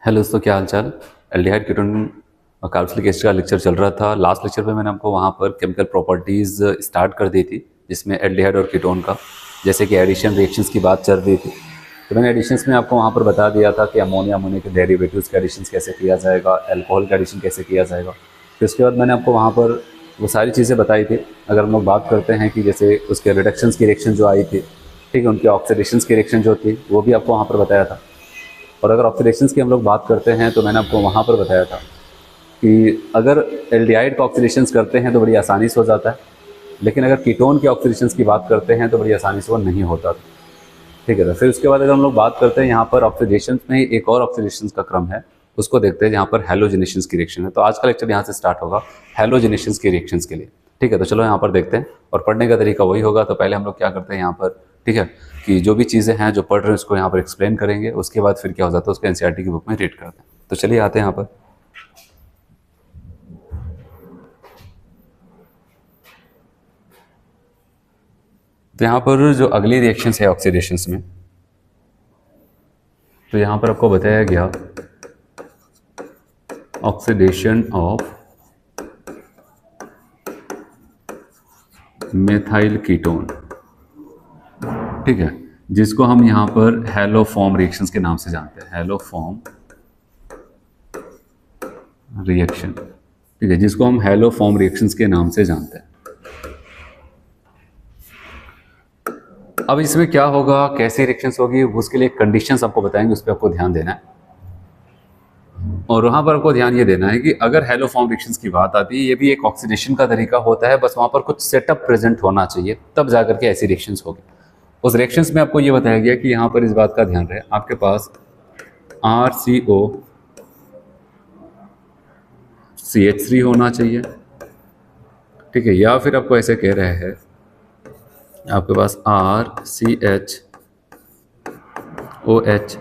Hello दोस्तों, क्या हाल चाल। एल्डिहाइड कीटोन और कार्बोक्सिलिक एसिड का लेक्चर चल रहा था। लास्ट लेक्चर में मैंने आपको वहाँ पर केमिकल प्रॉपर्टीज़ स्टार्ट कर दी थी, जिसमें एल्डिहाइड और कीटोन का जैसे कि एडिशन रिएक्शंस की बात चल रही थी। तो मैंने एडिशंस में आपको वहाँ पर बता दिया था कि अमोनिया अमोनिया के डेरिवेटिव्स के एडिशन कैसे किया जाएगा, एल्कोहल का एडिशन कैसे किया जाएगा। फिर उसके बाद मैंने आपको वहाँ पर वो सारी चीज़ें बताई थी। अगर हम लोग बात करते हैं कि जैसे उसके रिडक्शंस की रिएक्शन जो आई थी, ठीक है, उनके ऑक्सीडेशंस की रिएक्शन जो थी वो भी आपको वहाँ पर बताया था। और अगर ऑक्सीडेशंस की हम लोग बात करते हैं तो मैंने आपको वहाँ पर बताया था कि अगर एल्डिहाइड का ऑक्सीडेशंस करते हैं तो बड़ी आसानी से हो जाता है, लेकिन अगर कीटोन के ऑक्सीडेशंस की बात करते हैं तो बड़ी आसानी से वो नहीं होता। ठीक है, तो फिर उसके बाद अगर हम लोग बात करते हैं यहाँ पर ऑक्सीडेशंस में ही एक और ऑक्सीडेशंस का क्रम है, उसको देखते हैं जहाँ पर हैलोजिनेशंस की रिएक्शन है। तो आज का लेक्चर यहाँ से स्टार्ट होगा हैलोजिनेशंस की रिएक्शंस के लिए। ठीक है, तो चलो यहाँ पर देखते हैं और पढ़ने का तरीका वही होगा। तो पहले हम लोग क्या करते हैं यहाँ पर, ठीक है, कि जो भी चीज़ें हैं जो पढ़ रहे हैं उसको यहाँ पर एक्सप्लेन करेंगे, उसके बाद फिर क्या हो जाता है उसको एनसीईआरटी की बुक में रीड करते हैं। तो चलिए आते हैं यहाँ पर। तो यहाँ पर जो अगली रिएक्शंस है ऑक्सीडेशंस में, तो यहाँ पर आपको बताया गया ऑक्सीडेशन ऑफ मेथाइल कीटोन, ठीक है, जिसको हम यहाँ पर हैलोफॉर्म रिएक्शंस के नाम से जानते हैं। हैलोफॉर्म रिएक्शन, ठीक है, जिसको हम हैलोफॉर्म रिएक्शंस के नाम से जानते हैं। अब इसमें क्या होगा, कैसी रिएक्शंस होगी, उसके लिए कंडीशंस आपको बताएंगे, उस पर आपको ध्यान देना है। और वहां पर आपको ध्यान ये देना है कि अगर हैलोफॉर्म रिएक्शंस की बात आती है, ये भी एक ऑक्सीडेशन का तरीका होता है, बस वहां पर कुछ सेटअप प्रेजेंट होना चाहिए, तब जाकर के ऐसी रिएक्शंस होगी। उस रिएक्शंस में आपको ये बताया गया कि यहाँ पर इस बात का ध्यान रहे, आपके पास RCO CH3 होना चाहिए, ठीक है, या फिर आपको ऐसे कह रहे हैं आपके पास RCHOH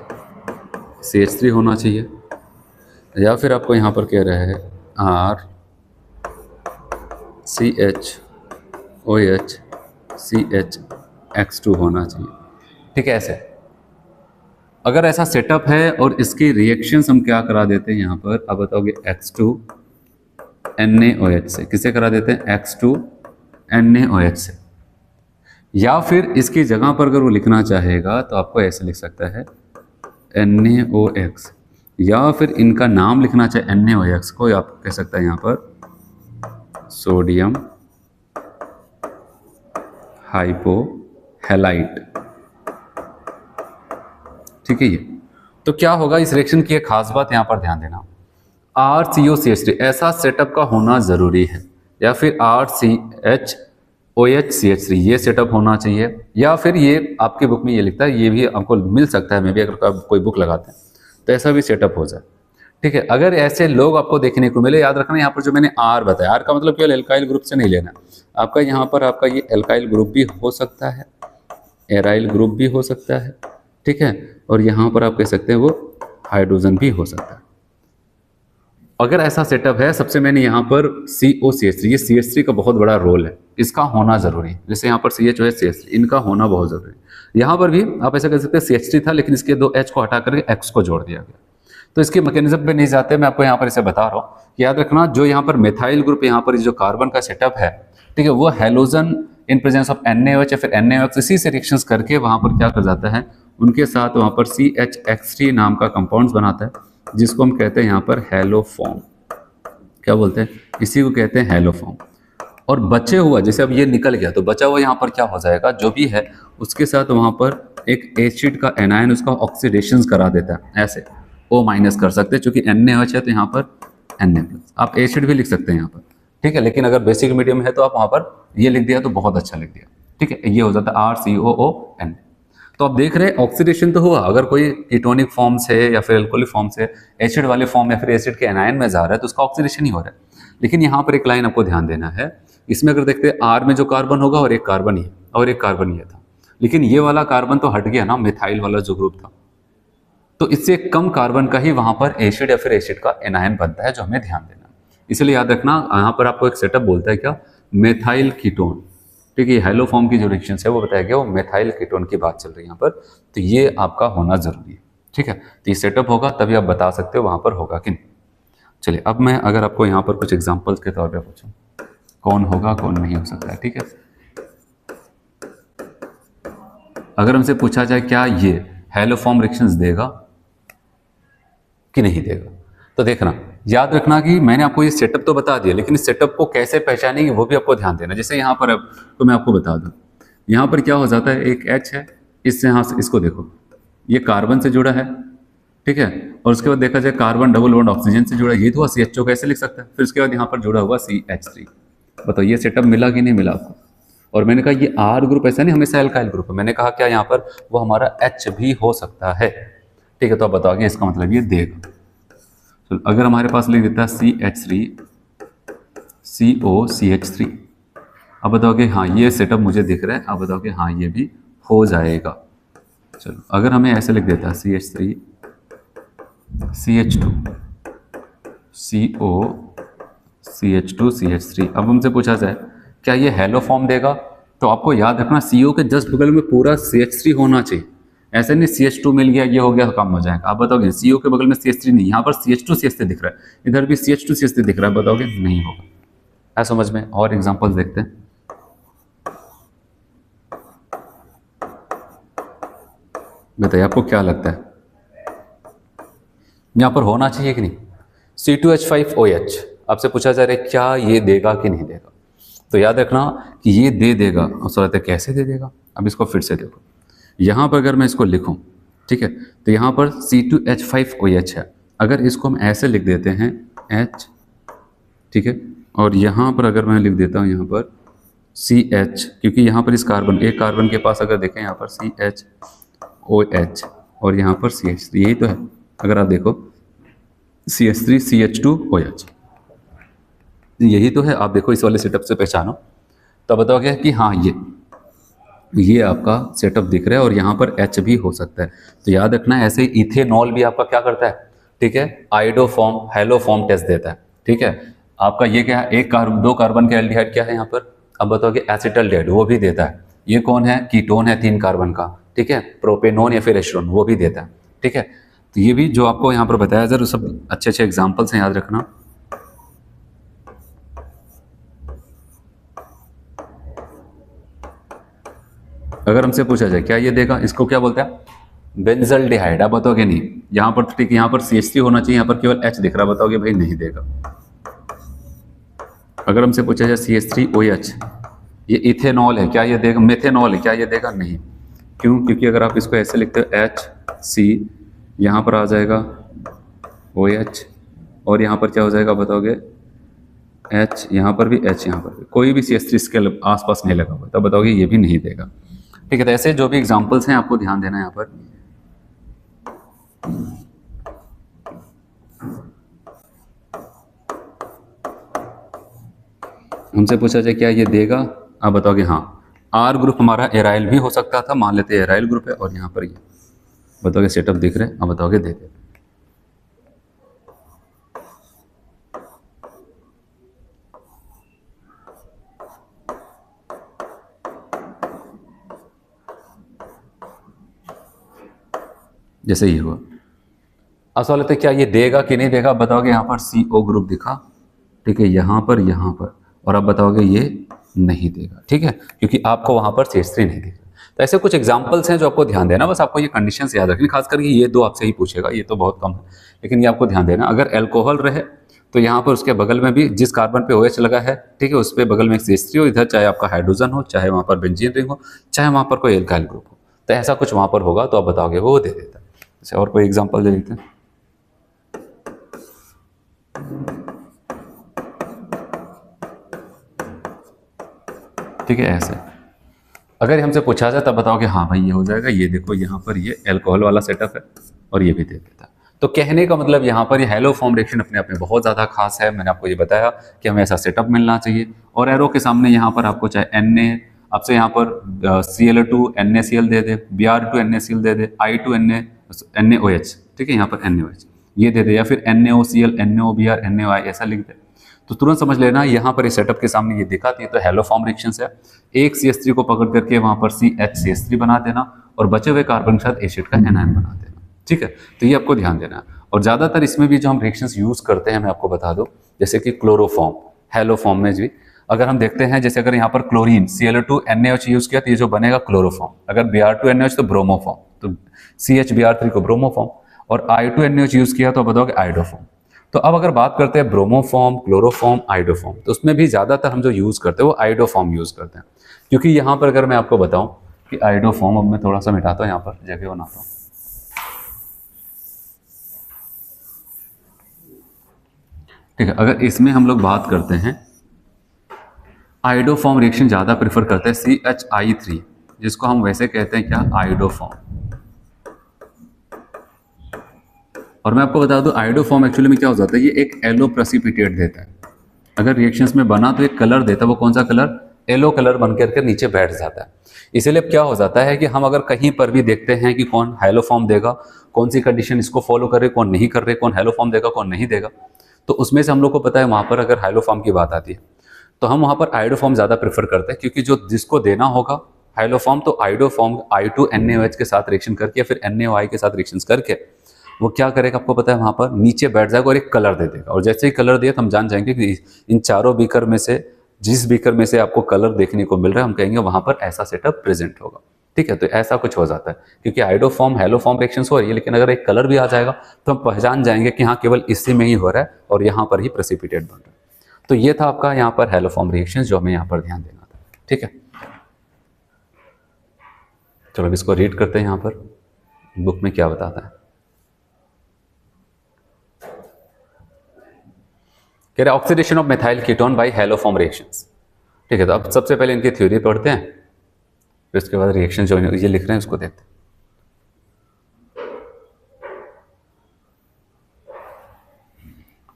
CH3 होना चाहिए, या फिर आपको यहाँ पर कह रहे हैं RCHOH CHX2 होना चाहिए। ठीक है, ऐसे अगर ऐसा सेटअप है और इसकी रिएक्शंस हम क्या करा देते हैं यहाँ पर, अब बताओगे X2 NaOH से, किसे करा देते हैं, X2 NaOH से, या फिर इसकी जगह पर अगर वो लिखना चाहेगा तो आपको ऐसे लिख सकता है NaOX, या फिर इनका नाम लिखना चाहे NaOX को, या आप कह सकता है यहाँ पर सोडियम हाइपोहैलाइट। ठीक है, ये तो क्या होगा, इस रिएक्शन की एक खास बात यहाँ पर ध्यान देना, RCOCH3 ऐसा सेटअप का होना जरूरी है, या फिर RCHOHCH3 ये सेटअप होना चाहिए, या फिर ये आपकी बुक में ये लिखता है, ये भी आपको मिल सकता है, मे भी अगर आप कोई बुक लगाते हैं तो ऐसा भी सेटअप हो जाए। ठीक है, अगर ऐसे लोग आपको देखने को मिले, याद रखना यहाँ पर जो मैंने R बताया, R का मतलब केवल एल्काइल ग्रुप से नहीं लेना, आपका यहाँ पर आपका ये एल्काइल ग्रुप भी हो सकता है, एराइल ग्रुप भी हो सकता है, ठीक है, और यहाँ पर आप कह सकते हैं वो हाइड्रोजन भी हो सकता है। अगर ऐसा सेटअप है, सबसे मैंने यहाँ पर COCH3, ये CH3 का बहुत बड़ा रोल है, इसका होना जरूरी है। जैसे यहाँ पर CHOH CH3 इनका होना बहुत जरूरी है। यहाँ पर भी आप ऐसा कर सकते हैं CH3 था, लेकिन इसके 2 H को हटा करके X को जोड़ दिया गया। तो इसके मैकेनिज्म पे नहीं जाते, मैं आपको यहाँ पर इसे बता रहा हूँ कि याद रखना, जो यहाँ पर मेथाइल ग्रुप, यहाँ पर जो कार्बन का सेटअप है, ठीक है, वो halogen in presence of NaOH या फिर NaOX इसी से रिएक्शंस करके वहाँ पर क्या कर जाता है, उनके साथ वहाँ पर CHX3 नाम का कंपाउंड्स बनाता है, जिसको हम कहते हैं यहाँ पर हैलोफॉर्म। क्या बोलते हैं, इसी को कहते हैं हैलोफॉर्म। और बचे हुआ, जैसे अब ये निकल गया तो बचा हुआ यहाँ पर क्या हो जाएगा, जो भी है उसके साथ वहाँ पर एक एसिड का एनायन उसका ऑक्सीडेशन करा देता है, ऐसे O- कर सकते हैं, चूंकि NaOH है तो यहाँ पर Na+, आप एसिड भी लिख सकते हैं यहाँ पर, ठीक है, लेकिन अगर बेसिक मीडियम है तो आप वहाँ पर ये लिख दिया तो बहुत अच्छा लिख दिया। ठीक है, ये हो जाता है RCOON। तो आप देख रहे हैं ऑक्सीडेशन तो हुआ, अगर कोई कीटोनिक फॉर्म से या फिर एल्कोहलिक फॉर्म से एसिड वाले फॉर्म या फिर एसिड के एनायन में जा रहा है तो उसका ऑक्सीडेशन ही हो रहा है। लेकिन यहाँ पर एक लाइन आपको ध्यान देना है, इसमें अगर देखते हैं R में जो कार्बन होगा और एक कार्बन ही और एक कार्बन ये था, लेकिन ये वाला कार्बन तो हट गया ना, मिथाइल वाला जो ग्रुप था, तो इससे कम कार्बन का ही वहां पर एसिड या फिर एसिड का एनायन बनता है, जो हमें ध्यान देना। इसलिए याद रखना, यहाँ पर आपको एक सेटअप बोलता है क्या, मेथाइल कीटोन। ठीक है, हैलोफॉर्म की जो रिएक्शन है वो बताया गया, वो मेथाइल कीटोन की बात चल रही है यहाँ पर, तो ये आपका होना जरूरी है। ठीक है, तो ये सेटअप होगा तभी आप बता सकते हो वहाँ पर होगा कि नहीं। चलिए अब मैं अगर आपको यहाँ पर कुछ एग्जांपल्स के तौर पे पूछूं, कौन होगा कौन नहीं हो सकता है, ठीक है। अगर हमसे पूछा जाए क्या ये हैलोफॉर्म रिएक्शंस देगा कि नहीं देगा, तो देखना याद रखना कि मैंने आपको ये सेटअप तो बता दिया, लेकिन इस सेटअप को कैसे पहचानेंगे वो भी आपको ध्यान देना। जैसे यहाँ पर अब तो मैं आपको बता दूं, यहाँ पर क्या हो जाता है, एक H है, इससे यहाँ से इसको देखो, ये कार्बन से जुड़ा है, ठीक है, और उसके बाद देखा जाए कार्बन डबल बॉन्ड ऑक्सीजन से जुड़ा है, ये तो हुआ CHO, कैसे लिख सकते हैं। फिर उसके बाद यहाँ पर जुड़ा हुआ CH3। बताओ ये सेटअप मिला कि नहीं मिला आपको। और मैंने कहा ये R ग्रुप ऐसा नहीं हमेशा एल्काइल ग्रुप है, मैंने कहा क्या यहाँ पर वो हमारा H भी हो सकता है, ठीक है। तो आप बताओगे इसका मतलब ये देगा। तो अगर हमारे पास लिख देता है CH3 COCH3, अब बताओगे हाँ ये सेटअप मुझे दिख रहा है, अब बताओगे हाँ ये भी हो जाएगा। चलो अगर हमें ऐसे लिख देता है CH3 CH2 CO CH2 CH3, अब हमसे पूछा जाए क्या ये हैलो फॉर्म देगा, तो आपको याद रखना CO के जस्ट बगल में पूरा CH3 होना चाहिए। ऐसे नहीं CH2 मिल गया ये हो गया तो काम हो जाएगा। आप बताओगे CO के बगल में CH3 नहीं, यहाँ पर CH2 CH3 दिख रहा है, इधर भी CH2 CH3 दिख रहा है, बताओगे नहीं होगा। है समझ में। और एग्जांपल्स देखते हैं। बताइए आपको क्या लगता है यहाँ पर होना चाहिए कि नहीं। C2H5OH आपसे पूछा जा रहा है क्या ये देगा कि नहीं देगा, तो याद रखना कि ये दे देगा। और सवाल है कैसे दे देगा, अब इसको फिर से देखो, यहाँ पर अगर मैं इसको लिखूँ, ठीक है, तो यहाँ पर C2H5OH है, अगर इसको हम ऐसे लिख देते हैं H, ठीक है, और यहाँ पर अगर मैं लिख देता हूँ यहाँ पर CH, क्योंकि यहाँ पर इस कार्बन एक कार्बन के पास अगर देखें यहाँ पर CHOH और यहाँ पर CH3, यही तो है। अगर आप देखो CH3 CH2OH, यही तो है। आप देखो इस वाले सेटअप से पहचानो, तो बताओगे कि हाँ ये आपका सेटअप दिख रहा है और यहाँ पर H भी हो सकता है। तो याद रखना ऐसे ही इथेनॉल भी आपका क्या करता है, ठीक है, आइडोफॉर्म हैलोफॉर्म टेस्ट देता है, ठीक है। आपका ये क्या है, एक दो कार्बन का एल्डिहाइड क्या है यहाँ पर, अब बताओगे एसिटल्डेहाइड, वो भी देता है। ये कौन है, कीटोन है 3 कार्बन का, ठीक है, प्रोपेनोन या फिर एस्ट्रोन, वो भी देता है, ठीक है। तो ये भी जो आपको यहाँ पर बताया जरूर सब अच्छे अच्छे एग्जाम्पल्स हैं, याद रखना। अगर हमसे पूछा जाए क्या ये देगा, इसको क्या बोलते हैं बेंजल्डिहाइड, आप बताओगे नहीं। यहाँ पर ठीक, यहाँ पर CH3 होना चाहिए, यहाँ पर केवल H दिख रहा है, बताओगे भाई नहीं देगा। अगर हमसे पूछा जाए CH3OH ये इथेनॉल है, क्या ये देगा, मेथेनॉल है, क्या ये देगा, नहीं। क्यों, क्योंकि अगर आप इसको ऐसे लिखते हो HC, यहाँ पर आ जाएगा OH और यहाँ पर क्या हो जाएगा बताओगे H, यहाँ पर भी H, यहाँ पर भी कोई भी CH3 इसके आसपास नहीं लगा हुआ, तब बताओगे ये भी नहीं देगा, ठीक है। तो ऐसे जो भी एग्जांपल्स हैं आपको ध्यान देना है यहाँ पर। हमसे पूछा जाए क्या ये देगा, आप बताओगे हाँ। R ग्रुप हमारा एराइल भी हो सकता था, मान लेते हैं एराइल ग्रुप है, और यहाँ पर ये बताओगे सेटअप दिख रहे हैं, आप बताओगे दे दे। जैसे ये हुआ। अब सवाल है क्या ये देगा कि नहीं देगा, बताओगे यहाँ पर CO ग्रुप दिखा, ठीक है, यहाँ पर, और आप बताओगे ये नहीं देगा, ठीक है, क्योंकि आपको वहाँ पर CH3 नहीं दिखा। तो ऐसे कुछ एग्जांपल्स हैं जो आपको ध्यान देना, बस आपको ये कंडीशंस याद रखनी, खास करके ये दो आपसे ही पूछेगा, ये तो बहुत कम है, लेकिन ये आपको ध्यान देना। अगर एल्कोहल रहे तो यहाँ पर उसके बगल में भी जिस कार्बन पे OH लगा है, ठीक है, उस पर बगल में एक CH3 हो, इधर चाहे आपका हाइड्रोजन हो, चाहे वहाँ पर बेंजीन रिंग हो, चाहे वहाँ पर कोई एल्काइल ग्रुप हो, तो ऐसा कुछ वहाँ पर होगा, तो आप बताओगे वो दे देता है। अच्छा और कोई एग्जाम्पल दे देते हैं। ठीक है, ऐसे अगर हमसे पूछा जाए तब बताओगे हाँ भाई ये हो जाएगा, ये देखो यहाँ पर ये अल्कोहल वाला सेटअप है और ये भी दे देता है। तो कहने का मतलब यहाँ पर ये हैलो फॉर्म रिएक्शन अपने आप में बहुत ज़्यादा खास है। मैंने आपको ये बताया कि हमें ऐसा सेटअप मिलना चाहिए, और एरो के सामने यहाँ पर आपको चाहे Na, आपसे यहाँ पर Cl2 NaCl दे दे, Br2 NaCl दे दे, I2 NaOH, ठीक है, यहाँ पर NaOH ये दे दे, या फिर NaOCl NaOBr NaOI ऐसा लिख दे, तो तुरंत समझ लेना यहाँ पर इस सेटअप के सामने ये दिखाती है तो हैलो फॉर्म रिएक्शंस है। एक CH3 को पकड़ करके वहाँ पर CH CH3 बना देना और बचे हुए कार्बन के साथ एसिड का एनायन बना देना। ठीक है, तो ये आपको ध्यान देना है। और ज़्यादातर इसमें भी जो हम रिएक्शंस यूज़ करते हैं मैं आपको बता दूं, जैसे कि क्लोरोफॉर्म, हेलोफॉर्म में भी अगर हम देखते हैं, जैसे अगर यहाँ पर क्लोरीन Cl2 NaOH यूज़ किया तो ये जो बनेगा क्लोरोफॉर्म, अगर Br2 NaOH तो ब्रोमोफॉर्म, तो CHBr3 को ब्रोमोफॉर्म, और I2 NaOH यूज़ किया तो बताओगे आइडोफॉर्म। तो अब अगर बात करते हैं ब्रोमोफॉर्म, क्लोरोफॉर्म, आइडोफॉर्म, तो उसमें भी ज़्यादातर हम जो यूज़ करते हैं वो आइडोफॉर्म यूज़ करते हैं, क्योंकि यहाँ पर अगर मैं आपको बताऊँ कि आइडोफॉर्म, अब मैं थोड़ा सा मिटाता हूँ यहाँ पर जगह बनाता हूँ। ठीक है, अगर इसमें हम लोग बात करते हैं, आइडोफॉर्म रिएक्शन ज़्यादा प्रेफर करते हैं CHI3, जिसको हम वैसे कहते हैं क्या, आइडोफॉर्म। और मैं आपको बता दूं आइडोफॉर्म एक्चुअली में क्या हो जाता है, ये एक येलो प्रेसिपिटेट देता है। अगर रिएक्शंस में बना तो एक कलर देता है, वो कौन सा कलर, येलो कलर बन करके नीचे बैठ जाता है। इसीलिए अब क्या हो जाता है कि हम अगर कहीं पर भी देखते हैं कि कौन हेलोफॉर्म देगा, कौन सी कंडीशन इसको फॉलो कर रहे, कौन नहीं कर रहे, कौन हेलोफॉर्म देगा कौन नहीं देगा, तो उसमें से हम लोग को पता है वहाँ पर अगर हाइलोफॉर्म की बात आती है तो हम वहाँ पर आइडोफॉर्म ज़्यादा प्रेफर करते हैं, क्योंकि जो जिसको देना होगा हाइलोफॉर्म, तो आइडोफॉर्म I2 NaOH के साथ रिएक्शन करके या फिर NaOI के साथ रिएक्शन करके वो क्या करेगा आपको पता है, वहाँ पर नीचे बैठ जाएगा और एक कलर दे देगा। और जैसे ही कलर दिया तो हम जान जाएंगे कि इन चारों बीकर में से जिस बीकर में से आपको कलर देखने को मिल रहा है, हम कहेंगे वहाँ पर ऐसा सेटअप प्रेजेंट होगा। ठीक है, तो ऐसा कुछ हो जाता है, क्योंकि आइडोफॉर्म हेलोफॉर्म रिएक्शंस हो रही है, लेकिन अगर एक कलर भी आ जाएगा तो हम पहचान जाएंगे कि हाँ केवल इसी में ही हो रहा है और यहाँ पर ही प्रेसिपिटेट बन रहा है। तो ये था आपका यहाँ पर हेलोफॉर्म रिएक्शंस जो हमें यहाँ पर ध्यान देना था। ठीक है, चलो अब इसको रीड करते हैं, यहाँ पर बुक में क्या बताता है। कह रहा है oxidation of methyl ketone by haloform reactions. ठीक है, तो अब सबसे पहले इनकी थ्योरी पढ़ते हैं, फिर उसके बाद रिएक्शन जो ये लिख रहे हैं उसको देखते हैं।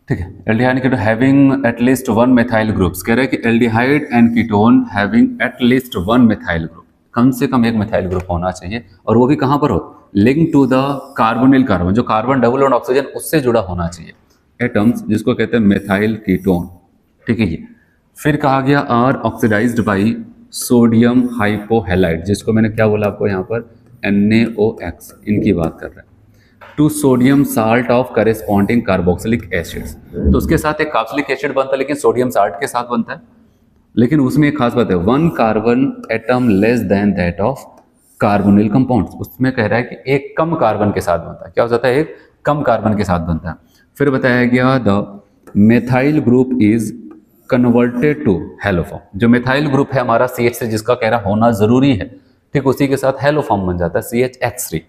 ठीक है, aldehyde ketone having at least one methyl groups, कह रहे हैं कि aldehyde and ketone having at least one methyl group, कम से कम एक मेथाइल ग्रुप होना चाहिए, और वो भी कहाँ पर हो, link to the carbonyl carbon, जो कार्बन डबल बॉन्ड ऑक्सीजन उससे जुड़ा होना चाहिए, एटम्स जिसको कहते हैं मेथाइल कीटोन। ठीक है, ये फिर कहा गया आर ऑक्सीडाइज्ड बाई सोडियम हाइपोहेलाइड, जिसको मैंने क्या बोला आपको यहाँ पर NaOX, इनकी बात कर रहे हैं, to sodium salt of corresponding carboxylic acids. तो उसके साथ एक कार्बोक्सिलिक एसिड बनता है, लेकिन सोडियम साल्ट के साथ बनता है, लेकिन उसमें एक खास बात है, one carbon atom less than that of carbonyl compounds, उसमें कह रहा है कि एक कम कार्बन के साथ बनता है। क्या हो जाता है, एक कम कार्बन के साथ बनता है। फिर बताया गया the methyl group is converted to haloform, जो मेथाइल ग्रुप है हमारा CH से जिसका कह रहा होना जरूरी है, ठीक उसी के साथ हेलोफॉर्म बन जाता है CHX3।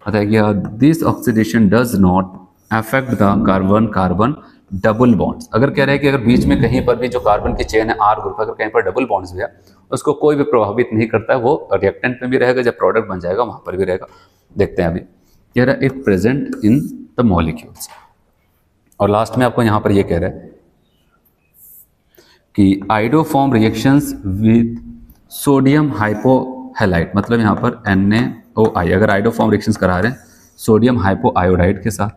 बताया गया this oxidation does not affect the carbon carbon double bonds. अगर कह रहे हैं कि अगर बीच में कहीं पर भी जो कार्बन की चेन है R ग्रुप, अगर कहीं पर डबल बॉन्ड्स भी है उसको कोई भी प्रभावित नहीं करता है, वो रिएक्टेंट में भी रहेगा, जब प्रोडक्ट बन जाएगा वहां पर भी रहेगा। देखते हैं अभी, कह रहा है it present in the molecules. और लास्ट में आपको यहाँ पर ये कह रहा है कि आइडोफॉर्म रिएक्शंस विद सोडियम हाइपोहेलाइड, मतलब यहाँ पर NaOI, अगर आइडोफॉर्म रिएक्शंस करा रहे हैं सोडियम हाइपोआयोडाइड के साथ,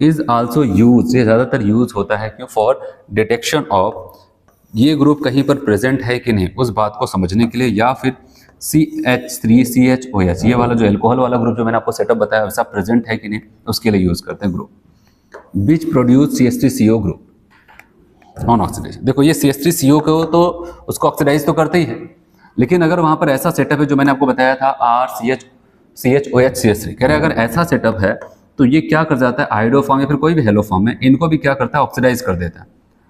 इज आल्सो यूज, ये ज़्यादातर यूज होता है क्यों, फॉर डिटेक्शन ऑफ ये ग्रुप कहीं पर प्रेजेंट है कि नहीं उस बात को समझने के लिए, या फिर CH3 CHOH, ये वाला जो एल्कोहल वाला ग्रुप जो मैंने आपको सेटअप बताया वैसा प्रेजेंट है कि नहीं, उसके लिए यूज करते हैं group which produce CH3CO group on oxidation. देखो ये CH3CO को तो उसको ऑक्सीडाइज तो करते ही है, लेकिन अगर वहां पर ऐसा सेटअप है जो मैंने आपको बताया था RCH CH3, कह रहे अगर ऐसा सेटअप है तो ये क्या कर जाता है, आइडोफॉर्म या फिर कोई भी हेलोफॉर्म है, इनको भी क्या करता है, ऑक्सीडाइज कर देता है।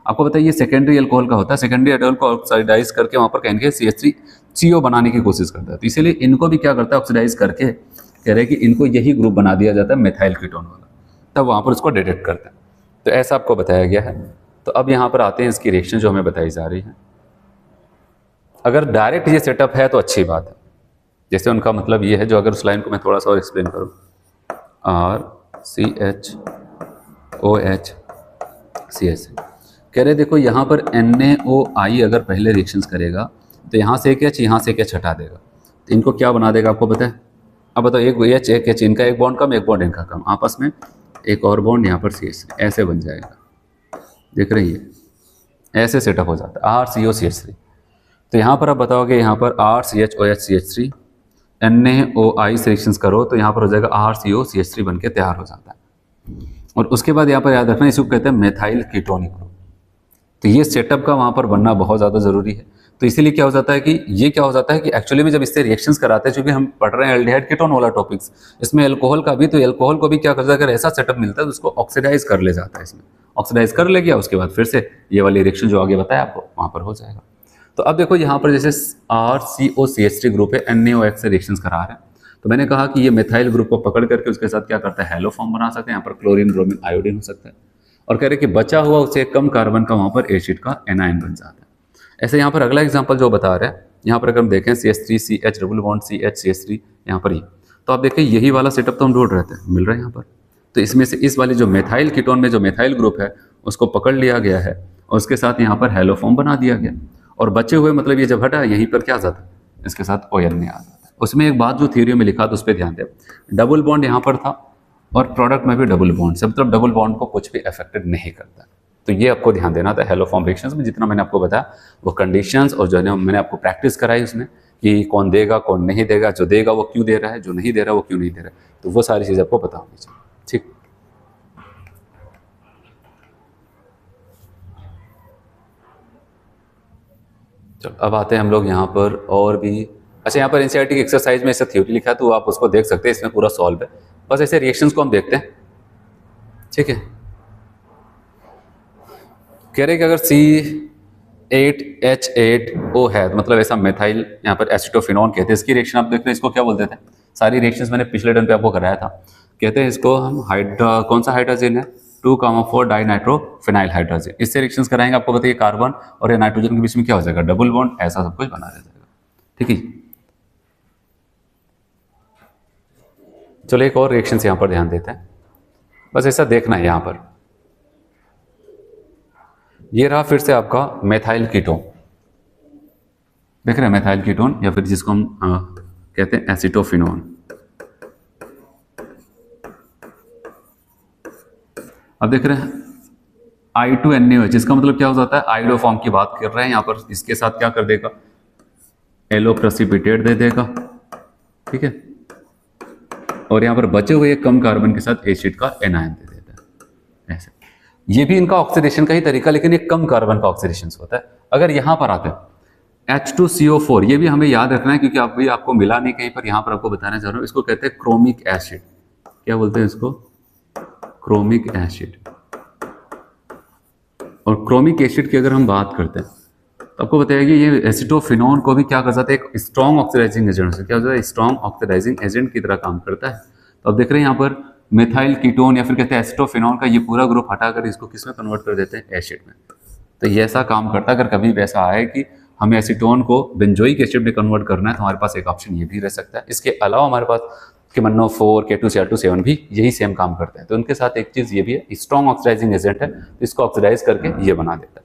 आपको बताइए ये सेकेंडरी अल्कोहल का होता है, सेकेंडरी अल्कोहल को ऑक्सीडाइज करके वहां पर कहेंगे CH3CO बनाने की कोशिश करता है, तो इसीलिए इनको भी क्या करता है, ऑक्सीडाइज करके कह रहे हैं कि इनको यही ग्रुप बना दिया जाता है मेथाइल कीटोन वाला, तब वहां पर उसको डिटेक्ट करते हैं। तो ऐसा आपको बताया गया है। तो अब यहाँ पर आते हैं इसकी रिएक्शन जो हमें बताई जा रही है। अगर डायरेक्ट ये सेटअप है तो अच्छी बात है, जैसे उनका मतलब ये है, जो अगर उस लाइन को मैं थोड़ा सा और एक्सप्लेन करूँ, RCHOH CH, कह रहे देखो यहाँ पर NaOI अगर पहले रिएक्शंस करेगा तो यहाँ से एक H, यहाँ से एक H हटा देगा, तो इनको क्या बना देगा आपको पता है। अब बताओ एक H एक H, इनका एक बॉन्ड कम एक बॉन्ड इनका कम, आपस में एक और बॉन्ड यहाँ पर CH3 ऐसे बन जाएगा, देख रही है, ऐसे सेटअप हो जाता है RCOCH3। तो यहाँ पर आप बताओगे यहाँ पर RCHOH CH3, NaOI से रिएक्शंस करो तो यहाँ पर हो जाएगा RCOCH3 बन के तैयार हो जाता है। और उसके बाद यहाँ पर याद रखना, इसको कहते हैं मेथाइल कीटोनिक ग्रुप। तो ये सेटअप का वहाँ पर बनना बहुत ज़्यादा ज़रूरी है। तो इसीलिए क्या हो जाता है कि ये क्या हो जाता है कि एक्चुअली में जब इससे रिएक्शंस कराते हैं, चूंकि हम पढ़ रहे हैं एल्डिहाइड कीटोन वाला टॉपिक्स, इसमें अल्कोहल का भी, तो अल्कोहल को भी क्या करता है, अगर ऐसा सेटअप मिलता है तो उसको ऑक्सीडाइज कर ले जाता है, इसमें ऑक्सीडाइज कर ले गया, उसके बाद फिर से ये वाली रिएक्शन जो आगे बताया आपको वहाँ पर हो जाएगा। तो अब देखो यहाँ पर जैसे RCOCH3 ग्रुप है, NaOH से रिएक्शंस करा रहे हैं, तो मैंने कहा कि ये मेथाइल ग्रुप को पकड़ करके उसके साथ क्या करता है, हैलो फॉर्म बना सकते हैं, यहाँ पर क्लोरीन ब्रोमीन आयोडीन हो सकता है, और कह रहे कि बचा हुआ उससे कम कार्बन का वहाँ पर एसिड का एनायन बन जाता है। ऐसे यहाँ पर अगला एग्जांपल जो बता रहे हैं, यहाँ पर अगर हम देखें CH3CH डबल बॉन्ड CH यहाँ पर ही, तो आप देखें यही वाला सेटअप तो हम ढूंढ रहे थे, मिल रहा है यहाँ पर। तो इसमें से इस वाली जो मेथाइल कीटोन में जो मेथाइल ग्रुप है उसको पकड़ लिया गया है और उसके साथ यहाँ पर हैलो फॉर्म बना दिया गया, और बचे हुए मतलब ये जब हटा यहीं पर क्या आ जाता है, इसके साथ ON में आ जाता है। उसमें एक बात जो थ्योरी में लिखा था उस पर ध्यान दें, डबल बॉन्ड यहाँ पर था और प्रोडक्ट में भी डबल बॉन्ड से, मतलब डबल बॉन्ड को कुछ भी अफेक्टेड नहीं करता। तो ये आपको ध्यान देना था। हैलो फॉर्म रिएक्शंस में जितना मैंने आपको बताया वो कंडीशंस और जो है मैंने आपको प्रैक्टिस कराई उसमें कि कौन देगा कौन नहीं देगा, जो देगा वो क्यों दे रहा है, जो नहीं दे रहा वो क्यों नहीं दे रहा है, तो वो सारी चीज़ आपको पता होनी चाहिए। ठीक, चलो अब आते हैं हम लोग यहाँ पर और भी। अच्छा, यहाँ पर NCERT की एक्सरसाइज में ऐसा थ्योरी लिखा है तो आप उसको देख सकते हैं, इसमें पूरा सॉल्व है। बस ऐसे रिएक्शंस को हम देखते हैं। ठीक है, कह रहे कि अगर C8H8O है तो मतलब ऐसा मेथाइल, यहाँ पर एसिटोफिनोन कहते हैं, इसकी रिएक्शन आप देख रहे हैं, इसको क्या बोलते थे, सारी रिएक्शंस मैंने पिछले टर्न पे आपको कराया था। कहते हैं इसको हम कौन सा हाइड्रोजन है, 2,4 डाइनाइट्रोफिनाइल हाइड्रोजन, इससे रिएक्शंस कराएंगे। आपको बताइए कार्बन और नाइट्रोजन के बीच में क्या हो जाएगा, डबल बॉन्ड, ऐसा सब कुछ बना रह जाएगा। ठीक है, चलो एक और रिएक्शन यहाँ पर ध्यान देते हैं, बस ऐसा देखना है। यहाँ पर ये रहा फिर से आपका मेथाइल कीटोन, देख रहे हैं मेथाइल कीटोन, या फिर जिसको हम कहते हैं एसिटोफिनोन। अब देख रहे हैं I2NaOH, इसका मतलब क्या हो जाता है, आइडो फॉर्म की बात कर रहे हैं यहाँ पर। इसके साथ क्या कर देगा, एलो प्रेसिपिटेट दे देगा। ठीक है, और यहाँ पर बचे हुए कम कार्बन के साथ एसिड का एनायन दे देता है। ऐसे ये भी इनका ऑक्सीडेशन का ही तरीका, लेकिन एक कम कार्बन का ऑक्सीडेशन होता है। अगर यहाँ पर आते हैं H2CO4, ये भी हमें याद रखना है क्योंकि अभी आपको मिला नहीं कहीं पर, यहाँ पर आपको बताना चाह रहा हूँ। इसको कहते हैं क्रोमिक एसिड, क्या बोलते हैं इसको, क्रोमिक एसिड। और क्रोमिक एसिड की अगर हम बात करते हैं तो आपको बताया कि ये एसिटोफिनोन को भी क्या कर जाता है, एक स्ट्रॉन्ग ऑक्सीडाइजिंग एजेंट से क्या हो जाता है, स्ट्रॉन्ग ऑक्सीडाइजिंग एजेंट की तरह काम करता है। तो अब देख रहे हैं यहाँ पर मेथाइल कीटोन या फिर कहते हैं एसिटोफिनोन का ये पूरा ग्रुप हटाकर इसको किस में कन्वर्ट कर देते हैं, एसिड में। तो ये ऐसा काम करता है। अगर कभी वैसा आए कि हमें एसीटोन को बेंजोइक एसिड में कन्वर्ट करना है तो हमारे पास एक ऑप्शन ये भी रह सकता है। इसके अलावा हमारे पास KMnO4, K2Cr2 भी यही सेम काम करते हैं। तो उनके साथ एक चीज़ ये भी है, स्ट्रॉन्ग ऑक्सीडाइजिंग एजेंट है, तो इसको ऑक्सीडाइज करके ये बना देता है।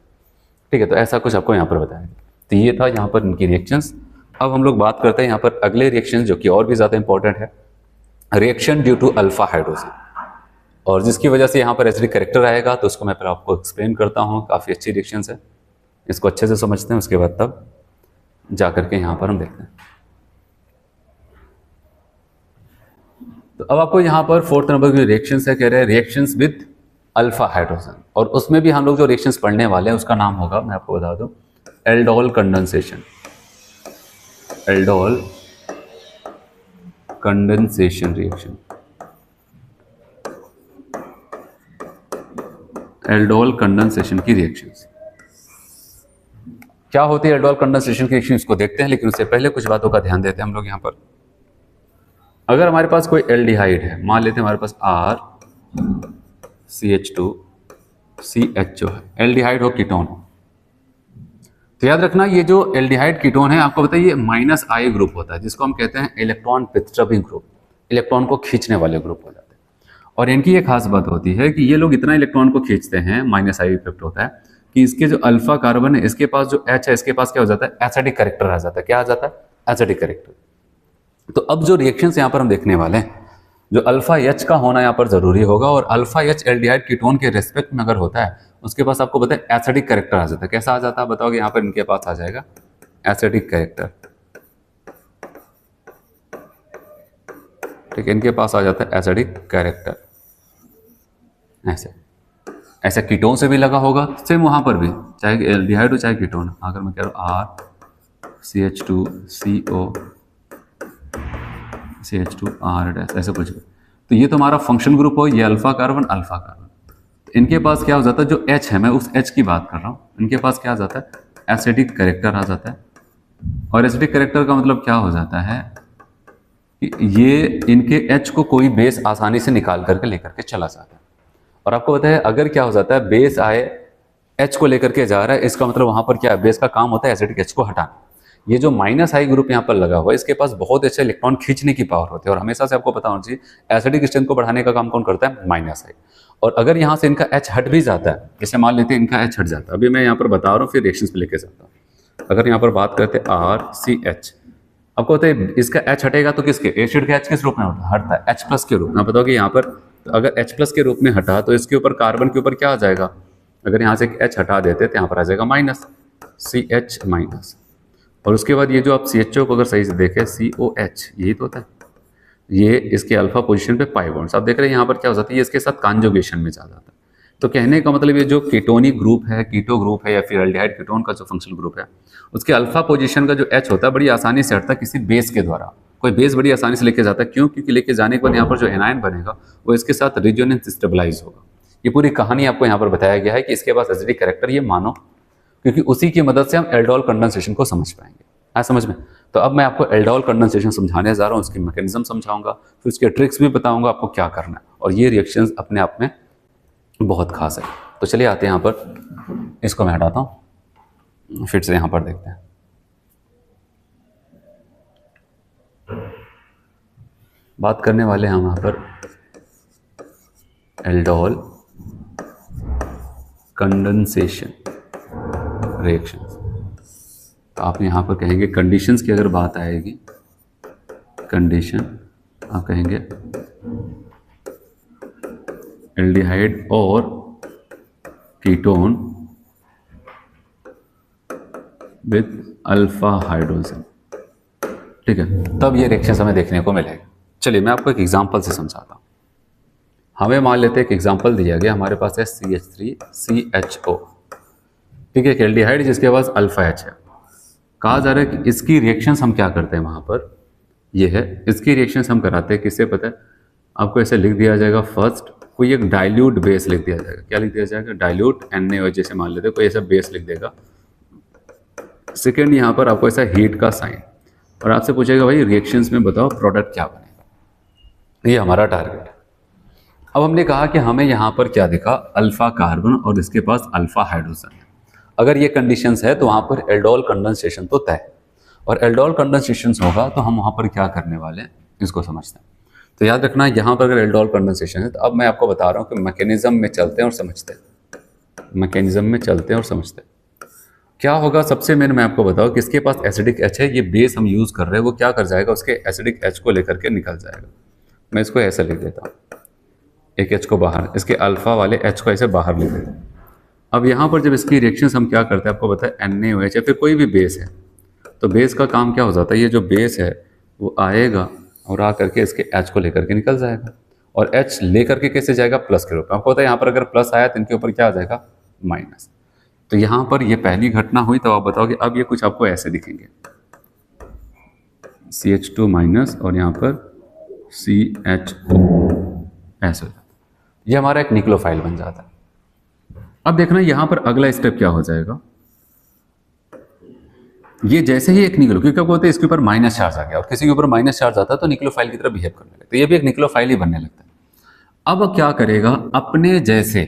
ठीक है, तो ऐसा कुछ आपको यहाँ पर बताया। तो ये था यहाँ पर इनकी रिएक्शंस। अब हम लोग बात करते हैं यहाँ पर अगले रिएक्शन जो कि और भी ज़्यादा इंपॉर्टेंट है, reaction due to alpha hydrogen, और जिसकी वजह से यहाँ पर एसिडिक कैरेक्टर आएगा। तो उसको मैं पहले आपको एक्सप्लेन करता हूँ, काफ़ी अच्छी रिएक्शन है, इसको अच्छे से समझते हैं, उसके बाद तब जा करके यहाँ पर हम देखते हैं। तो अब आपको यहाँ पर 4th नंबर की रिएक्शंस है, कह रहे हैं रिएक्शंस विद अल्फा हाइड्रोजन, और उसमें भी हम लोग जो रिएक्शंस पढ़ने वाले हैं उसका नाम होगा, मैं आपको बता दूं, aldol condensation. Aldol condensation reaction, aldol condensation की रिएक्शंस क्या होती है। एल्डोल कंडेंसेशन की रिएक्शन इसको देखते हैं, लेकिन उससे पहले कुछ बातों का ध्यान देते हैं हम लोग यहाँ पर। अगर हमारे पास कोई एल्डिहाइड है, मान लेते हैं हमारे पास RCH2CH जो है एल्डिहाइड हो, कीटोन हो, तो याद रखना ये जो एल्डिहाइड कीटोन है आपको बताइए -I ग्रुप होता है, जिसको हम कहते हैं इलेक्ट्रॉन पिस्टर्बिंग ग्रुप, इलेक्ट्रॉन को खींचने वाले ग्रुप हो जाते हैं। और इनकी एक खास बात होती है कि ये लोग इतना इलेक्ट्रॉन को खींचते हैं, -I इफेक्ट होता है कि इसके जो अल्फा कार्बन है, इसके पास जो H है, इसके पास क्या हो जाता है, एसिडिक कैरेक्टर आ जाता है। क्या आ जाता है, एसिडिक कैरेक्टर। तो अब जो रिएक्शंस यहाँ पर हम देखने वाले हैं, जो अल्फा H का होना यहाँ पर जरूरी होगा, और अल्फा H एल्डिहाइड कीटोन के रेस्पेक्ट में अगर होता है उसके पास आपको पता है एसिडिक कैरेक्टर आ जाता है। कैसा आ जाता है बताओगे, यहाँ पर इनके पास आ जाएगा एसिडिक कैरेक्टर। ठीक है, इनके पास आ जाता है एसिडिक कैरेक्टर। ऐसे ऐसा कीटोन से भी लगा होगा, सेम वहाँ पर भी, चाहे एल्डिहाइड हो चाहे कीटोन। अगर मैं कह रहा हूँ RCH2CO CH2R ऐसा कुछ, तो ये तो हमारा फंक्शन ग्रुप हो, ये अल्फा कार्बन अल्फा कार्बन। इनके पास क्या हो जाता है, जो H है, मैं उस H की बात कर रहा हूँ, इनके पास क्या आ जाता है, एसिडिक कैरेक्टर आ जाता है। और एसिडिक कैरेक्टर का मतलब क्या हो जाता है कि ये इनके H को कोई बेस आसानी से निकाल करके लेकर के चला जाता है। और आपको पता है अगर क्या हो जाता है, बेस आए H को लेकर के जा रहा है, इसका मतलब वहां पर क्या है, बेस का काम होता है एसिडिक H को हटाना। ये जो माइनस आई ग्रुप यहाँ पर लगा हुआ है, इसके पास बहुत अच्छे इलेक्ट्रॉन खींचने की पावर होती है, और हमेशा से आपको पता होना चाहिए एसिडिक स्ट्रेंथ को बढ़ाने का काम कौन करता है, माइनस आई। और अगर यहाँ से इनका H हट भी जाता है, जैसे मान लेते हैं इनका H हट जाता है, अभी मैं यहाँ पर बता रहा हूँ, फिर रिएक्शन पे लेके जाता हूँ। अगर यहाँ पर बात करते हैं RCH, आपको पता है इसका H हटेगा तो किसके, एसिड का H किस रूप में हटता है, H+ के रूप में। आप बताओगे यहाँ पर अगर H+ के रूप में हटा तो इसके ऊपर कार्बन के ऊपर क्या आ जाएगा, अगर यहाँ से H हटा देते तो यहाँ पर आ जाएगा माइनस, CH-। और उसके बाद ये जो आप CHO को अगर सही से देखें, COH यही तो होता है, ये इसके अल्फा पोजीशन पे पाई बॉन्ड्स, आप देख रहे हैं यहाँ पर क्या हो जाता है, ये इसके साथ कॉन्जुगेशन में चला जाता है। तो कहने का मतलब ये जो कीटोनिक ग्रुप है, कीटो ग्रुप है, या फिर एल्डिहाइड कीटोन का जो फंक्शनल ग्रुप है, उसके अल्फा पोजीशन का जो H होता है बड़ी आसानी से हटता है किसी बेस के द्वारा। कोई बेस बड़ी आसानी से लेके जाता है, क्यों, क्योंकि लेके जाने के बाद यहाँ पर जो एनायन बनेगा वो इसके साथ रेजोनेंस स्टेबलाइज होगा। ये पूरी कहानी आपको यहाँ पर बताया गया है कि इसके पास एसिडिक कैरेक्टर, ये मानो, क्योंकि उसी की मदद से हम एल्डोल कंडेंसेशन को समझ पाएंगे। है समझ में? तो अब मैं आपको एल्डोल कंडेंसेशन समझाने जा रहा हूँ, उसकी मैकेनिज्म समझाऊंगा, फिर उसके ट्रिक्स भी बताऊंगा आपको क्या करना है। और ये रिएक्शंस अपने आप में बहुत खास है। तो चलिए आते हैं यहाँ पर, इसको मैं हटाता हूँ, फिर से यहाँ पर देखते हैं। बात करने वाले हैं हम यहाँ पर एल्डोल कंडेंसेशन रिएक्शंस। तो आप यहाँ पर कहेंगे कंडीशंस की अगर बात आएगी, कंडीशन आप कहेंगे एल्डिहाइड और कीटोन विद अल्फा हाइड्रोजन, ठीक है, तब ये रिएक्शन हमें देखने को मिलेगी। चलिए मैं आपको एक एग्जांपल से समझाता हूँ। हमें मान लेते हैं एक एग्जांपल दिया गया, हमारे पास है CH3CHO, ठीक है, एक एल्डिहाइड जिसके पास अल्फा H है। कहा जा रहा है कि इसकी रिएक्शंस हम क्या करते हैं, वहाँ पर ये है, इसकी रिएक्शंस हम कराते हैं, किससे पता है आपको, ऐसे लिख दिया जाएगा, फर्स्ट कोई एक डाइल्यूट बेस लिख दिया जाएगा। क्या लिख दिया जाएगा, डाइल्यूट NaOH जैसे मान लेते हैं, कोई ऐसा बेस लिख देगा। सेकेंड यहाँ पर आपको ऐसा हीट का साइन, और आपसे पूछेगा भाई रिएक्शंस में बताओ प्रोडक्ट क्या बनेगा, ये हमारा टारगेट है। अब हमने कहा कि हमें यहाँ पर क्या दिखा, अल्फा कार्बन और इसके पास अल्फा हाइड्रोजन है। अगर ये कंडीशंस है तो वहाँ पर एल्डोल कंडेंसेशन तो तय है, और एल्डोल कंडेंसेशन होगा तो हम वहाँ पर क्या करने वाले हैं, इसको समझते हैं। तो याद रखना यहाँ पर अगर एल्डोल कंडेंसेशन है, तो अब मैं आपको बता रहा हूँ कि मैकेनिज्म में चलते हैं और समझते हैं, मैकेनिज्म में चलते हैं और समझते हैं क्या होगा। सबसे मेन मैं आपको बताऊँ कि इसके पास एसिडिक H है, ये बेस हम यूज़ कर रहे हैं, वो क्या कर जाएगा, उसके एसिडिक H को लेकर के निकल जाएगा। मैं इसको ऐसे लिख देता हूँ, एक H को बाहर, इसके अल्फा वाले H को ऐसे बाहर लिख देता हूँ। अब यहाँ पर जब इसकी रिएक्शंस हम क्या करते हैं, आपको पता है NaOH या फिर कोई भी बेस है, तो बेस का काम क्या हो जाता है, ये जो बेस है वो आएगा और आ करके इसके H को लेकर के निकल जाएगा, और H लेकर के कैसे जाएगा, प्लस के रूप में। आपको पता है यहाँ पर अगर प्लस आया तो इनके ऊपर क्या आ जाएगा, माइनस। तो यहाँ पर ये पहली घटना हुई, तो आप बताओगे अब ये कुछ आपको ऐसे दिखेंगे, CH2 माइनस और यहाँ पर CHO ऐसे, ये हमारा एक न्यूक्लियोफाइल बन जाता है। अब देखना यहाँ पर अगला स्टेप क्या हो जाएगा, ये जैसे ही एक न्यूक्लियो, क्योंकि क्या बोलते हैं इसके ऊपर माइनस चार्ज आ गया, और किसी के ऊपर माइनस चार्ज आता है तो न्यूक्लियोफाइल की तरह बिहेव करने लगता है, ये भी एक न्यूक्लियोफाइल ही बनने लगता है। अब क्या करेगा, अपने जैसे,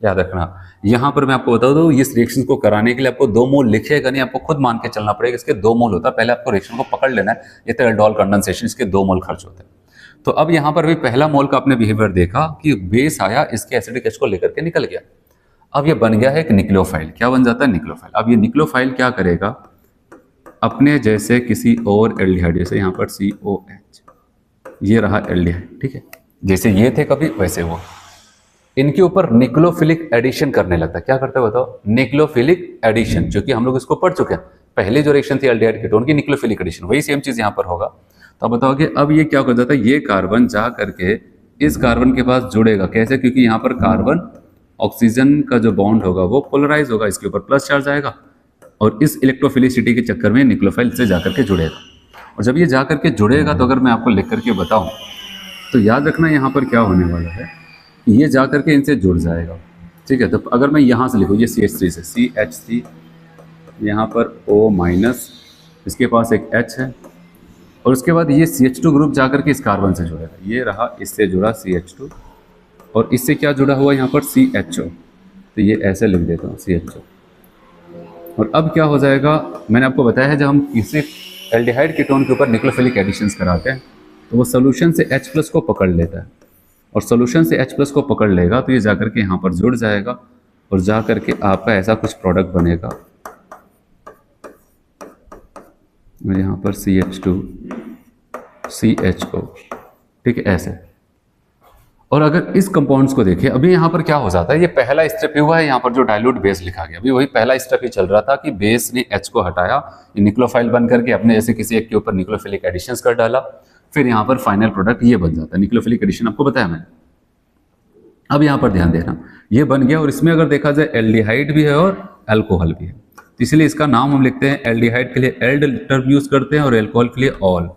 याद रखना यहाँ पर मैं आपको बता दूं, इस रिएक्शन को कराने के लिए आपको 2 मोल लिखेगा नहीं, आपको खुद मान के चलना पड़ेगा इसके 2 मोल होता है। पहले आपको रिएक्शन को पकड़ लेना है, ये तो एल्डोल कंडेंसेशन, इसके 2 मोल खर्च होते हैं। तो अब यहाँ पर भी पहला मोल का आपने बिहेवियर देखा कि बेस आया, इसके एसिडिक H को लेकर के निकल गया। अब ये बन गया है एक न्यूक्लियोफाइल। क्या बन जाता है, न्यूक्लियोफाइल। अब ये न्यूक्लियोफाइल क्या करेगा, अपने जैसे किसी और एल्डिहाइड, जैसे यहाँ पर COH, ये रहा एल्डिहाइड, ठीक है, जैसे ये थे कभी वैसे वो, इनके ऊपर न्यूक्लियोफिलिक एडिशन करने लगता है। क्या करता है बताओ, न्यूक्लियोफिलिक एडिशन, जो कि हम लोग इसको पढ़ चुके हैं। पहले जो रिएक्शन थी एल्डिहाइड कीटोन की, न्यूक्लियोफिलिक एडिशन, वही सेम चीज यहाँ पर होगा। तो आप बताओगे अब ये क्या कर जाता है, ये कार्बन जा करके इस कार्बन के पास जुड़ेगा। कैसे? क्योंकि यहाँ पर कार्बन ऑक्सीजन का जो बॉन्ड होगा वो पोलराइज होगा, इसके ऊपर प्लस चार्ज आएगा और इस इलेक्ट्रोफिलिसिटी के चक्कर में न्यूक्लियोफाइल से जाकर के जुड़ेगा। और जब ये जाकर के जुड़ेगा तो अगर मैं आपको लिख करके बताऊं तो याद रखना यहाँ पर क्या होने वाला है, ये जा करके इनसे जुड़ जाएगा। ठीक है, तो अगर मैं यहाँ से लिखूँ ये CH3 से CH3, यहाँ पर O-, इसके पास एक H है और उसके बाद ये CH2 ग्रुप जाकर के इस कार्बन से जुड़ेगा। ये रहा, इससे जुड़ा CH2 और इससे क्या जुड़ा हुआ यहाँ पर CHO। तो ये ऐसे लिख देता हूँ CHO। और अब क्या हो जाएगा, मैंने आपको बताया है जब हम किसी एल्डिहाइड कीटोन के ऊपर न्यूक्लियोफिलिक एडिशंस कराते हैं तो वो सोल्यूशन से H+ को पकड़ लेता है और सोल्यूशन से H+ को पकड़ लेगा तो ये जाकर के यहाँ पर जुड़ जाएगा और जा करके आपका ऐसा कुछ प्रोडक्ट बनेगा। यहाँ पर CH2 CHO, ठीक है, ऐसे। और अगर इस कंपाउंड्स को देखें, अभी यहाँ पर क्या हो जाता है, ये पहला स्टेप ही हुआ है, यहाँ पर जो डाइल्यूट बेस लिखा गया अभी वही पहला स्टेप ही चल रहा था कि बेस ने H को हटाया, ये न्यूक्लियोफाइल बन करके अपने जैसे किसी एक के ऊपर न्यूक्लियोफिलिक एडिशंस कर डाला, फिर यहाँ पर फाइनल प्रोडक्ट ये बन जाता है। न्यूक्लियोफिलिक एडिशन आपको बताया मैंने। अब यहाँ पर ध्यान देना, ये बन गया और इसमें अगर देखा जाए एल्डिहाइड भी है और एल्कोहल भी है, तो इसलिए इसका नाम हम लिखते हैं एल्डिहाइड के लिए एल्ड टर्म यूज करते हैं और एल्कोहल के लिए ऑल।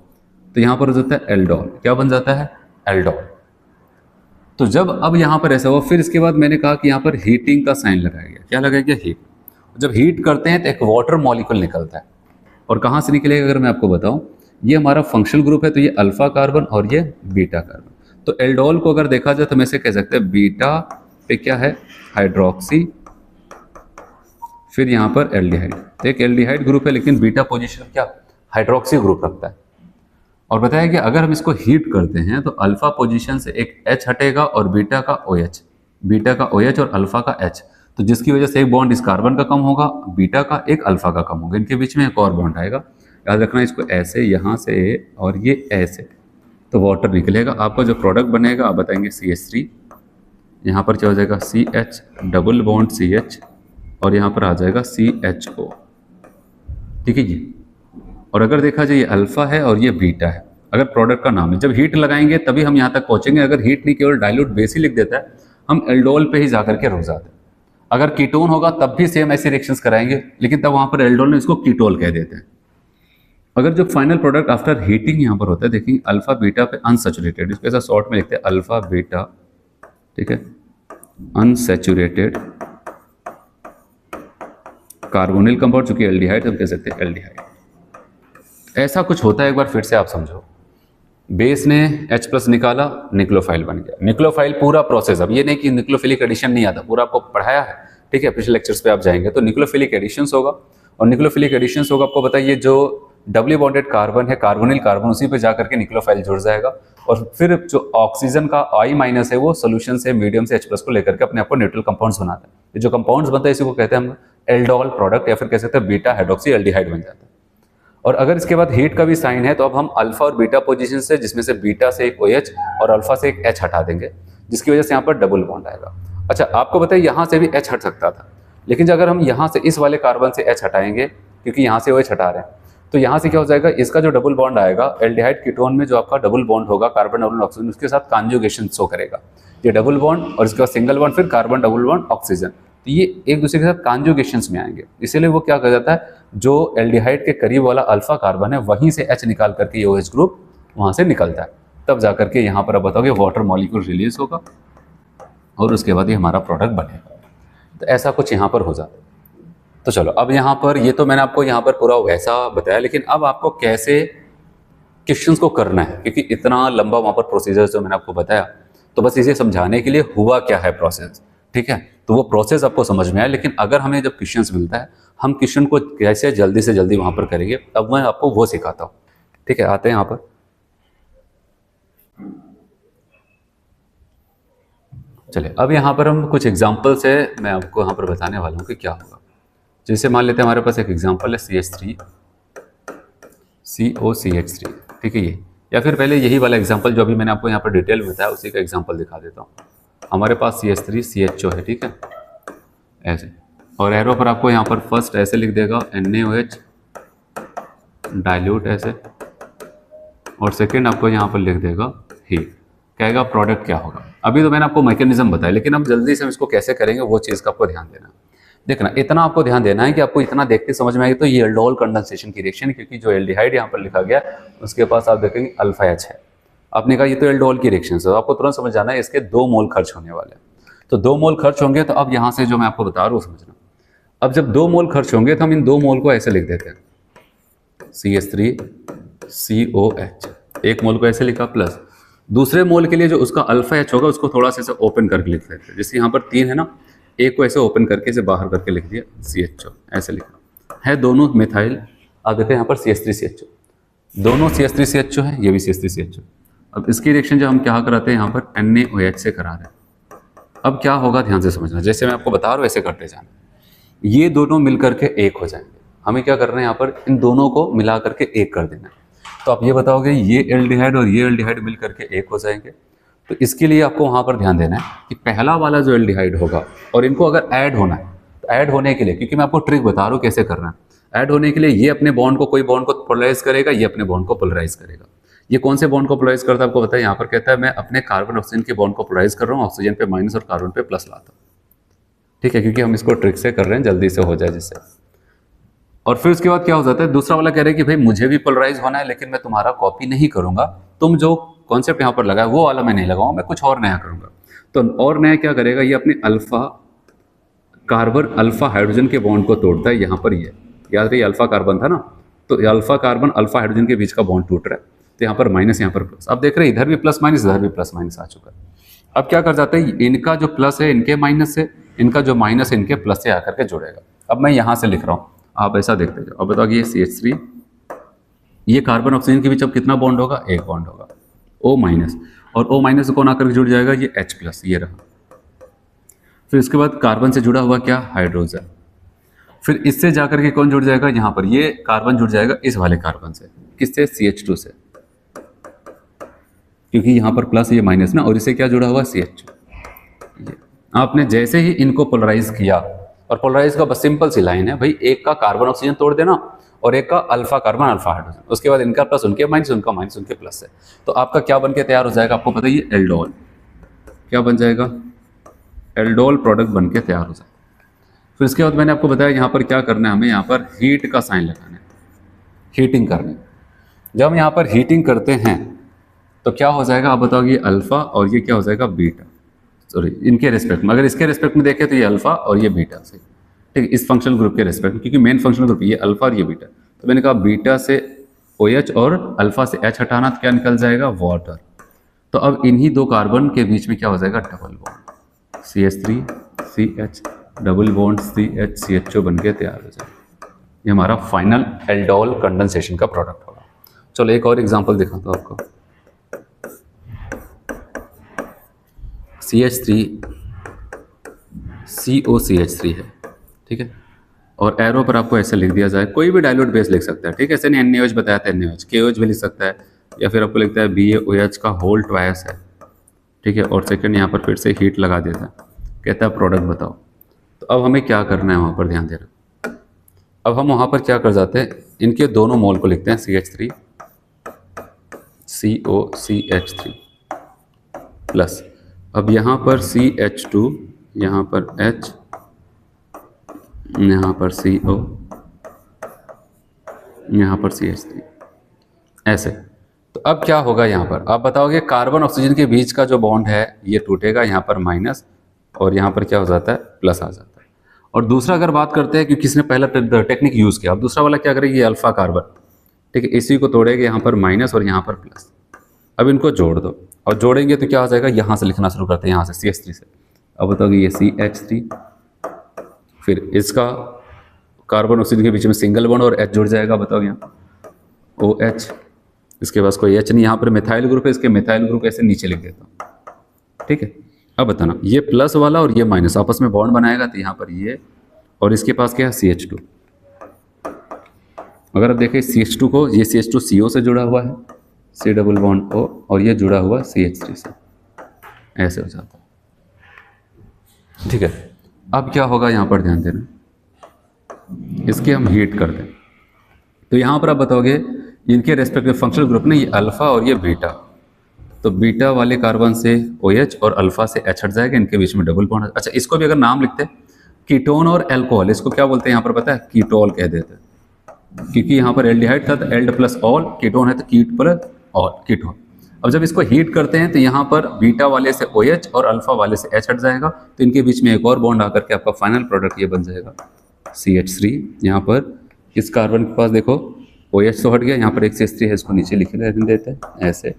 तो यहाँ पर हो जाता है एल्डोल। क्या बन जाता है? एल्डोल। तो जब अब यहाँ पर ऐसा हुआ, फिर इसके बाद मैंने कहा कि यहाँ पर हीटिंग का साइन लगाया गया। क्या लगाया गया? हीट। जब हीट करते हैं तो एक वाटर मॉलिक्यूल निकलता है और कहाँ से निकलेगा अगर मैं आपको बताऊं, ये हमारा फंक्शनल ग्रुप है तो ये अल्फा कार्बन और ये बीटा कार्बन। तो एल्डोल को अगर देखा जाए तो हम ऐसे कह सकते हैं बीटा पे क्या है? हाइड्रोक्सी, फिर यहाँ पर एल्डिहाइड। तो एक एल्डिहाइड ग्रुप है लेकिन बीटा पोजीशन क्या? हाइड्रोक्सी ग्रुप रखता है। और बताया कि अगर हम इसको हीट करते हैं तो अल्फा पोजीशन से एक H हटेगा और बीटा का OH, बीटा का OH और अल्फा का H, तो जिसकी वजह से एक बॉन्ड इस कार्बन का कम होगा, बीटा का, एक अल्फा का कम होगा, इनके बीच में एक और बॉन्ड आएगा। याद रखना इसको ऐसे, यहाँ से और ये ऐसे, तो वाटर निकलेगा। आपका जो प्रोडक्ट बनेगा आप बताएंगे CH3, यहाँ पर क्या हो जाएगा CH डबल बॉन्ड CH और यहाँ पर आ जाएगा CHO। ठीक है जी। और अगर देखा जाए ये अल्फा है और ये बीटा है, अगर प्रोडक्ट का नाम है, जब हीट लगाएंगे तभी हम यहाँ तक पहुँचेंगे। अगर हीट नहीं केवल डाइल्यूट बेस ही लिख देता है, हम एल्डोल पे ही जाकर के रुक जाते हैं। अगर कीटोन होगा तब भी सेम ऐसे रिएक्शंस कराएंगे, लेकिन तब वहाँ पर एल्डोल ने इसको कीटोल कह देते हैं। अगर जो फाइनल प्रोडक्ट आफ्टर हीटिंग यहाँ पर होता है, देखिए अल्फा बीटा पे अनसैचुरेटेड, इसको ऐसा शॉर्ट में लिखते हैं अल्फा बीटा, ठीक है, अनसैचुरेटेड कार्बोनिल कंपाउंड, चूंकि एल्डिहाइड हम कह सकते हैं एल्डिहाइड। ऐसा कुछ होता है, एक बार फिर से आप समझो। बेस ने H+ निकाला, न्यूक्लियोफाइल बन गया। न्यूक्लियोफाइल पूरा प्रोसेस, अब ये नहीं कि न्यूक्लियोफिलिक एडिशन नहीं आता, पूरा आपको पढ़ाया है, ठीक है, पिछले लेक्चर्स पे आप जाएंगे तो न्यूक्लियोफिलिक एडिशंस होगा। और न्यूक्लियोफिलिक एडिशंस होगा, आपको बताइए जो डबली बॉन्डेड कार्बन है, कार्बोनिल कार्बन, उसी पे जाकर के न्यूक्लियोफाइल जुड़ जाएगा और फिर जो ऑक्सीजन का I- है वो सोल्यूशन से मीडियम से H+ को लेकर के अपने आप को न्यूट्रल कंपाउंड्स बनाता है। ये जो कंपाउंड्स बनता है इसी को कहते हैं हम एल्डोल प्रोडक्ट, या फिर कह सकते हैं बीटा हाइड्रोक्सी एल्डिहाइड बन जाता है। और अगर इसके बाद हीट का भी साइन है तो अब हम अल्फा और बीटा पोजीशन से, जिसमें से बीटा से एक OH और अल्फा से एक H हटा देंगे, जिसकी वजह से यहाँ पर डबल बॉन्ड आएगा। अच्छा, आपको बताइए यहाँ से भी H हट सकता था, लेकिन अगर हम यहाँ से इस वाले कार्बन से H हटाएंगे, क्योंकि यहाँ से OH हटा रहे हैं, तो यहाँ से क्या हो जाएगा, इसका जो डबल बॉन्ड आएगा एल्डिहाइड कीटोन में, जो आपका डबल बॉन्ड होगा कार्बन डबल ऑक्सीजन, उसके साथ कॉन्जुगेशन शो करेगा। ये डबल बॉन्ड और इसका सिंगल बॉन्ड, फिर कार्बन डबल बॉन्ड ऑक्सीजन, तो ये एक दूसरे के साथ कॉन्जुगेशंस में आएंगे। इसीलिए वो क्या कर जाता है, जो एल्डिहाइड के करीब वाला अल्फा कार्बन है वहीं से H निकाल करके ये OH ग्रुप वहाँ से निकलता है, तब जाकर के यहाँ पर आप बताओगे वाटर मॉलिक्यूल रिलीज होगा और उसके बाद ये हमारा प्रोडक्ट बनेगा। तो ऐसा कुछ यहाँ पर हो जाता है। तो चलो, अब यहाँ पर ये तो मैंने आपको यहाँ पर पूरा वैसा बताया, लेकिन अब आपको कैसे क्वेश्चंस को करना है, क्योंकि इतना लंबा वहाँ पर प्रोसीजर जो मैंने आपको बताया, तो बस इसे समझाने के लिए हुआ क्या है प्रोसेस, ठीक है, तो वो प्रोसेस आपको समझ में आया। लेकिन अगर हमें जब क्वेश्चंस मिलता है, हम क्वेश्चन को कैसे जल्दी से जल्दी वहाँ पर करेंगे, अब मैं आपको वो सिखाता हूँ, ठीक है। आते हैं यहाँ पर, चलिए अब यहाँ पर हम कुछ एग्जाम्पल से मैं आपको यहाँ पर बताने वाला हूँ कि क्या होगा। जैसे मान लेते हैं हमारे पास एक एग्जाम्पल है CH3 COCH3, ठीक है ये, या फिर पहले यही वाला एग्जाम्पल जो अभी मैंने आपको यहाँ पर डिटेल में बताया उसी का एग्जाम्पल दिखा देता हूँ। हमारे पास CH3 CHO है, ठीक है, ऐसे, और एरो पर आपको यहाँ पर फर्स्ट ऐसे लिख देगा NaOH डाइल्यूट ऐसे, और सेकेंड आपको यहाँ पर लिख देगा हीट। कहेगा प्रोडक्ट क्या होगा। अभी तो मैंने आपको मैकेनिज्म बताया, लेकिन अब जल्दी से हम इसको कैसे करेंगे वो चीज़ का आपको ध्यान देना। देखना, इतना आपको ध्यान देना है कि आपको इतना देखते समझ में आएगी तो ये एल्डोल कंडेंसेशन की रिएक्शन, क्योंकि जो एल्डिहाइड यहाँ पर लिखा गया उसके पास आप देखेंगे अल्फा एच है। आपने कहा ये तो एल्डोल की रिएक्शन है, तो आपको तुरंत समझ जाना है इसके 2 मोल खर्च होने वाले हैं। तो 2 मोल खर्च होंगे, तो अब यहाँ से जो मैं आपको बता रहा हूँ समझना। अब जब 2 मोल खर्च होंगे तो हम इन 2 मोल को ऐसे लिख देते हैं CH3COH। एक मोल को ऐसे लिखा, प्लस दूसरे मोल के लिए जो उसका अल्फा एच होगा उसको थोड़ा सा ओपन करके लिख देते हैं। जैसे यहाँ पर 3 है ना, एक को ऐसे ओपन करके इसे बाहर करके लिख दिया CHO, ऐसे लिखा है। दोनों मिथाइल, आप देखते हैं यहाँ पर CH3CHO, दोनों CH3CHO है, ये भी CH3CHO। अब इसकी रिएक्शन जो हम क्या कराते हैं यहाँ पर NaOH से करा रहे हैं। अब क्या होगा ध्यान से समझना, जैसे मैं आपको बता रहा हूँ ऐसे करते जाना। ये दोनों मिलकर के एक हो जाएंगे। हमें क्या करना है यहाँ पर, इन दोनों को मिला करके एक कर देना है। तो आप ये बताओगे ये एल्डिहाइड और ये एल्डिहाइड मिल करके एक हो जाएंगे। तो इसके लिए आपको वहाँ पर ध्यान देना है कि पहला वाला जो एल्डिहाइड होगा और इनको अगर ऐड होना है, तो ऐड होने के लिए, क्योंकि मैं आपको ट्रिक बता रहा हूँ कैसे करना है, ऐड होने के लिए ये अपने बॉन्ड को, कोई बॉन्ड को पोलराइज करेगा, ये अपने बॉन्ड को पोलराइज करेगा। ये कौन से बॉन्ड को पोलराइज करता है आपको पता है, यहाँ पर कहता है मैं अपने कार्बन ऑक्सीजन के बॉन्ड को पोलराइज कर रहा हूँ, ऑक्सीजन पे माइनस और कार्बन पे प्लस लाता हूँ। ठीक है, क्योंकि हम इसको ट्रिक से कर रहे हैं, जल्दी से हो जाए जिससे। और फिर उसके बाद क्या हो जाता है, दूसरा वाला कह रहे हैं कि भाई मुझे भी पोलराइज होना है, लेकिन मैं तुम्हारा कॉपी नहीं करूंगा, तुम जो कॉन्सेप्ट यहाँ पर लगा है वो वाला मैं नहीं लगाऊंगा, मैं कुछ और नया करूंगा। तो और नया क्या करेगा, ये अपने अल्फा कार्बन अल्फा हाइड्रोजन के बॉन्ड को तोड़ता है। यहाँ पर ये याद रही, अल्फा कार्बन था ना, तो अल्फा कार्बन अल्फा हाइड्रोजन के बीच का बॉन्ड टूट रहा है, तो यहाँ पर माइनस, यहाँ पर प्लस। अब देख रहे हैं इधर भी प्लस माइनस, इधर भी प्लस माइनस आ चुका है। अब क्या कर जाते हैं, इनका जो प्लस है इनके माइनस से, इनका जो माइनस है इनके प्लस से आकर के जुड़ेगा। अब मैं यहाँ से लिख रहा हूँ, आप ऐसा देखते जाओ। अब बताओ ये CH3, ये कार्बन ऑक्सीजन के बीच अब कितना बॉन्ड होगा, एक बॉन्ड होगा, O माइनस, और O माइनस कौन आकर के जुड़ जाएगा, ये H प्लस, ये रहा। फिर इसके बाद कार्बन से जुड़ा हुआ क्या, हाइड्रोजन। फिर इससे जाकर के कौन जुड़ जाएगा, यहाँ पर ये कार्बन जुड़ जाएगा इस वाले कार्बन से, किससे, CH2 से, क्योंकि यहाँ पर प्लस ये माइनस ना, और इससे क्या जुड़ा हुआ, CH2। आपने जैसे ही इनको पोलराइज किया, और पोलराइज का बस सिंपल सी लाइन है भाई, एक का कार्बन ऑक्सीजन तोड़ देना और एक का अल्फा कार्बन अल्फा हाइड्रोजन, उसके बाद इनका प्लस उनके माइनस, उनका माइनस उनके प्लस है, तो आपका क्या बन के तैयार हो जाएगा, आपको पता है ये एल्डोल क्या बन जाएगा, एल्डोल प्रोडक्ट बन के तैयार हो जाएगा। फिर इसके बाद मैंने आपको बताया यहाँ पर क्या करना है, हमें यहाँ पर हीट का साइन लगाना है, हीटिंग करनी। जब हम यहाँ पर हीटिंग करते हैं तो क्या हो जाएगा, आप बताओगे, ये अल्फा और ये क्या हो जाएगा, बीटा, सॉरी इनके रेस्पेक्ट में, अगर इसके रेस्पेक्ट में देखें तो ये अल्फा और ये बीटा से, ठीक है, इस फंक्शनल ग्रुप के रेस्पेक्ट में, क्योंकि मेन फंक्शनल ग्रुप ये अल्फा और ये बीटा। तो मैंने कहा बीटा से OH और अल्फा से H हटाना, तो क्या निकल जाएगा, वाटर। तो अब इन्हीं 2 कार्बन के बीच में क्या हो जाएगा, double bond, CH3CH double bond CH बन के तैयार हो जाएगा। ये हमारा फाइनल एल्डोल कंडेंसेशन का प्रोडक्ट होगा। चलो एक और एग्जाम्पल दिखाता हूँ आपको। CH3COCH3 है, ठीक है, और एरो पर आपको ऐसे लिख दिया जाए, कोई भी डाइल्यूट बेस लिख सकता है, ठीक है, ऐसे नहीं NaOH बताया था NaOH, KOH भी लिख सकता है, या फिर आपको लिखता है BaOH का होल ट्वाइस है, ठीक है, और सेकंड यहाँ पर फिर से हीट लगा देता है, कहता है प्रोडक्ट बताओ। तो अब हमें क्या करना है, वहाँ पर ध्यान देना। अब हम वहाँ पर क्या कर जाते हैं, इनके दोनों मोल को लिखते हैं CH3COCH3 प्लस, अब यहाँ पर CH2, यहाँ पर H, यहाँ पर CO, यहाँ पर CH3, ऐसे। तो अब क्या होगा, यहाँ पर आप बताओगे कार्बन ऑक्सीजन के बीच का जो बॉन्ड है ये टूटेगा, यहाँ पर माइनस और यहाँ पर क्या हो जाता है, प्लस आ जाता है। और दूसरा अगर बात करते हैं कि किसने पहला टेक्निक यूज़ किया, अब दूसरा वाला क्या करेगा, ये अल्फा कार्बन, ठीक है, इसी को तोड़ेगा, यहाँ पर माइनस और यहाँ पर प्लस। अब इनको जोड़ दो, और जोड़ेंगे तो क्या हो जाएगा, यहाँ से लिखना शुरू करते हैं, यहाँ से CH3 से। अब बताओगे ये CH3, फिर इसका कार्बन ऑक्सीजन के बीच में सिंगल बॉन्ड और H जुड़ जाएगा, बताओ यहाँ OH, इसके पास कोई H नहीं, यहाँ पर मिथाइल ग्रुप है, इसके मिथाइल ग्रुप ऐसे नीचे लिख देता हूँ, ठीक है। अब बताना, ये प्लस वाला और ये माइनस आपस में बॉन्ड बनाएगा, तो यहाँ पर ये, और इसके पास क्या है, CH2। अगर आप देखें CH2 को, ये CH2 CO से जुड़ा हुआ है, C डबल बॉन्ड O, और ये जुड़ा हुआ CH3 से, ऐसे हो जाता है, ठीक है। अब क्या होगा, यहाँ पर ध्यान देना, इसके हम हीट कर दें, तो यहाँ पर आप बताओगे इनके रेस्पेक्टिव फंक्शनल ग्रुप ने, ये अल्फा और ये बीटा, तो बीटा वाले कार्बन से OH और अल्फा से H हट जाएगा, इनके बीच में डबल बॉन्ड। अच्छा, इसको भी अगर नाम लिखते हैं कीटोन और अल्कोहल, इसको क्या बोलते हैं यहाँ पर पता है? कीटोल कह देते हैं, क्योंकि यहाँ पर एल्डिहाइड था तो एल्ड प्लस ऑल, कीटोन है तो कीट प्लस ऑल, कीटोन। अब जब इसको हीट करते हैं तो यहाँ पर बीटा वाले से OH और अल्फा वाले से H हट जाएगा, तो इनके बीच में एक और बॉन्ड आकर के आपका फाइनल प्रोडक्ट ये बन जाएगा CH3। यहाँ पर इस कार्बन के पास देखो OH तो हट गया, यहाँ पर एक CH3 है, इसको नीचे लिख देते हैं ऐसे,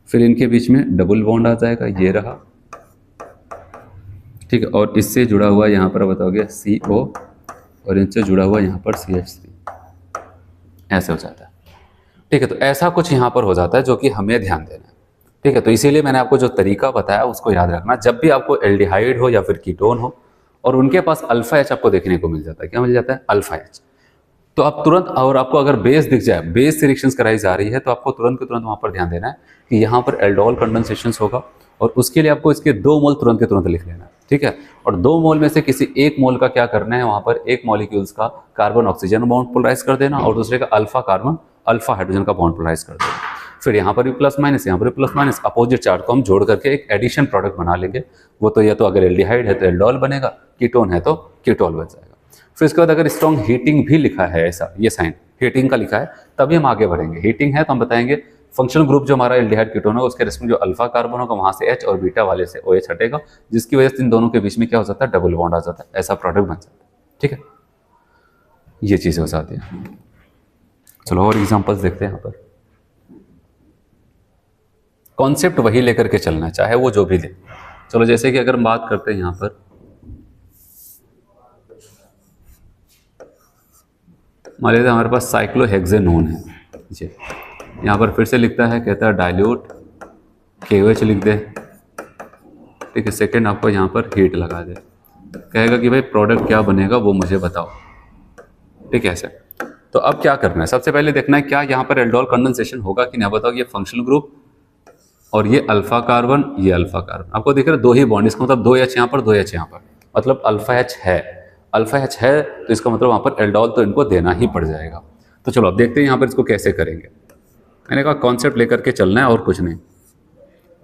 फिर इनके बीच में डबल बॉन्ड आ जाएगा, ये रहा, ठीक है। और इससे जुड़ा हुआ यहाँ पर बताओगे CO, और इनसे जुड़ा हुआ यहाँ पर CH3, ऐसे हो जाता है, ठीक है। तो ऐसा कुछ यहाँ पर हो जाता है जो कि हमें ध्यान देना है, ठीक है। तो इसीलिए मैंने आपको जो तरीका बताया उसको याद रखना, जब भी आपको एल्डिहाइड हो या फिर कीटोन हो और उनके पास अल्फा H आपको देखने को मिल जाता है, क्या मिल जाता है? Alpha H। तो आप तुरंत, और आपको अगर बेस दिख जाए, बेस से रिएक्शंस कराई जा रही है, तो आपको तुरंत के तुरंत वहाँ पर ध्यान देना है कि यहाँ पर एल्डोल कंडेंसेशन होगा, और उसके लिए आपको इसके 2 मोल तुरंत के तुरंत लिख लेना है, ठीक है। और 2 मोल में से किसी एक मोल का क्या करना है, वहाँ पर एक मॉलिक्यूल्स का कार्बन ऑक्सीजन बॉन्ड पोलराइज कर देना, और दूसरे का अल्फा कार्बन अल्फा हाइड्रोजन का बॉन्ड पोलराइज कर देना। फिर यहाँ पर भी प्लस माइनस, यहाँ पर भी प्लस माइनस, अपोजिट चार्ज को हम जोड़ करके एक एडिशन प्रोडक्ट बना लेंगे। वो तो या तो अगर एल्डिहाइड है तो एल्डोल बनेगा, कीटोन है तो कीटोल बन जाएगा। फिर इसके बाद अगर स्ट्रॉन्ग हीटिंग भी लिखा है, ऐसा ये साइन हीटिंग का लिखा है, तभी हम आगे बढ़ेंगे। हीटिंग है तो हम बताएंगे फंक्शनल ग्रुप जो हमारा एल्डिहाइड कीटोन होगा उसके रेस्पेक्ट जो अल्फा कार्बन होगा वहां से H और बीटा वाले से OH हटेगा, जिसकी वजह से इन दोनों के बीच में क्या हो जाता है? डबल बॉन्ड आ जाता है, ऐसा प्रोडक्ट बन जाता है, ठीक है। ये चीजें हो जाती है। चलो और एग्जांपल्स देखते हैं। यहाँ पर कॉन्सेप्ट वही लेकर के चलना है, चाहे वो जो भी दे। चलो जैसे कि अगर हम बात करते हैं यहाँ पर, मान लीजिए हमारे पास साइक्लोहेक्सेनोन है जी, यहाँ पर फिर से लिखता है, कहता है डाइल्यूट KOH लिख दे, ठीक है। सेकेंड आपको यहाँ पर हीट लगा दे, कहेगा कि भाई प्रोडक्ट क्या बनेगा वो मुझे बताओ, ठीक है ऐसे। तो अब क्या करना है, सबसे पहले देखना है क्या यहाँ पर एल्डोल कंडेंसेशन होगा कि नहीं। बताओ, ये फंक्शनल ग्रुप और ये अल्फा कार्बन, ये अल्फा कार्बन, आपको दिख रहा है 2 ही बॉन्ड, इसका मतलब 2H यहाँ पर 2H यहाँ पर, मतलब अल्फा H है, अल्फा H है, तो इसका मतलब वहाँ पर एल्डोल तो इनको देना ही पड़ जाएगा। तो चलो अब देखते हैं यहाँ पर इसको कैसे करेंगे। मैंने कहा कॉन्सेप्ट लेकर के चलना है और कुछ नहीं।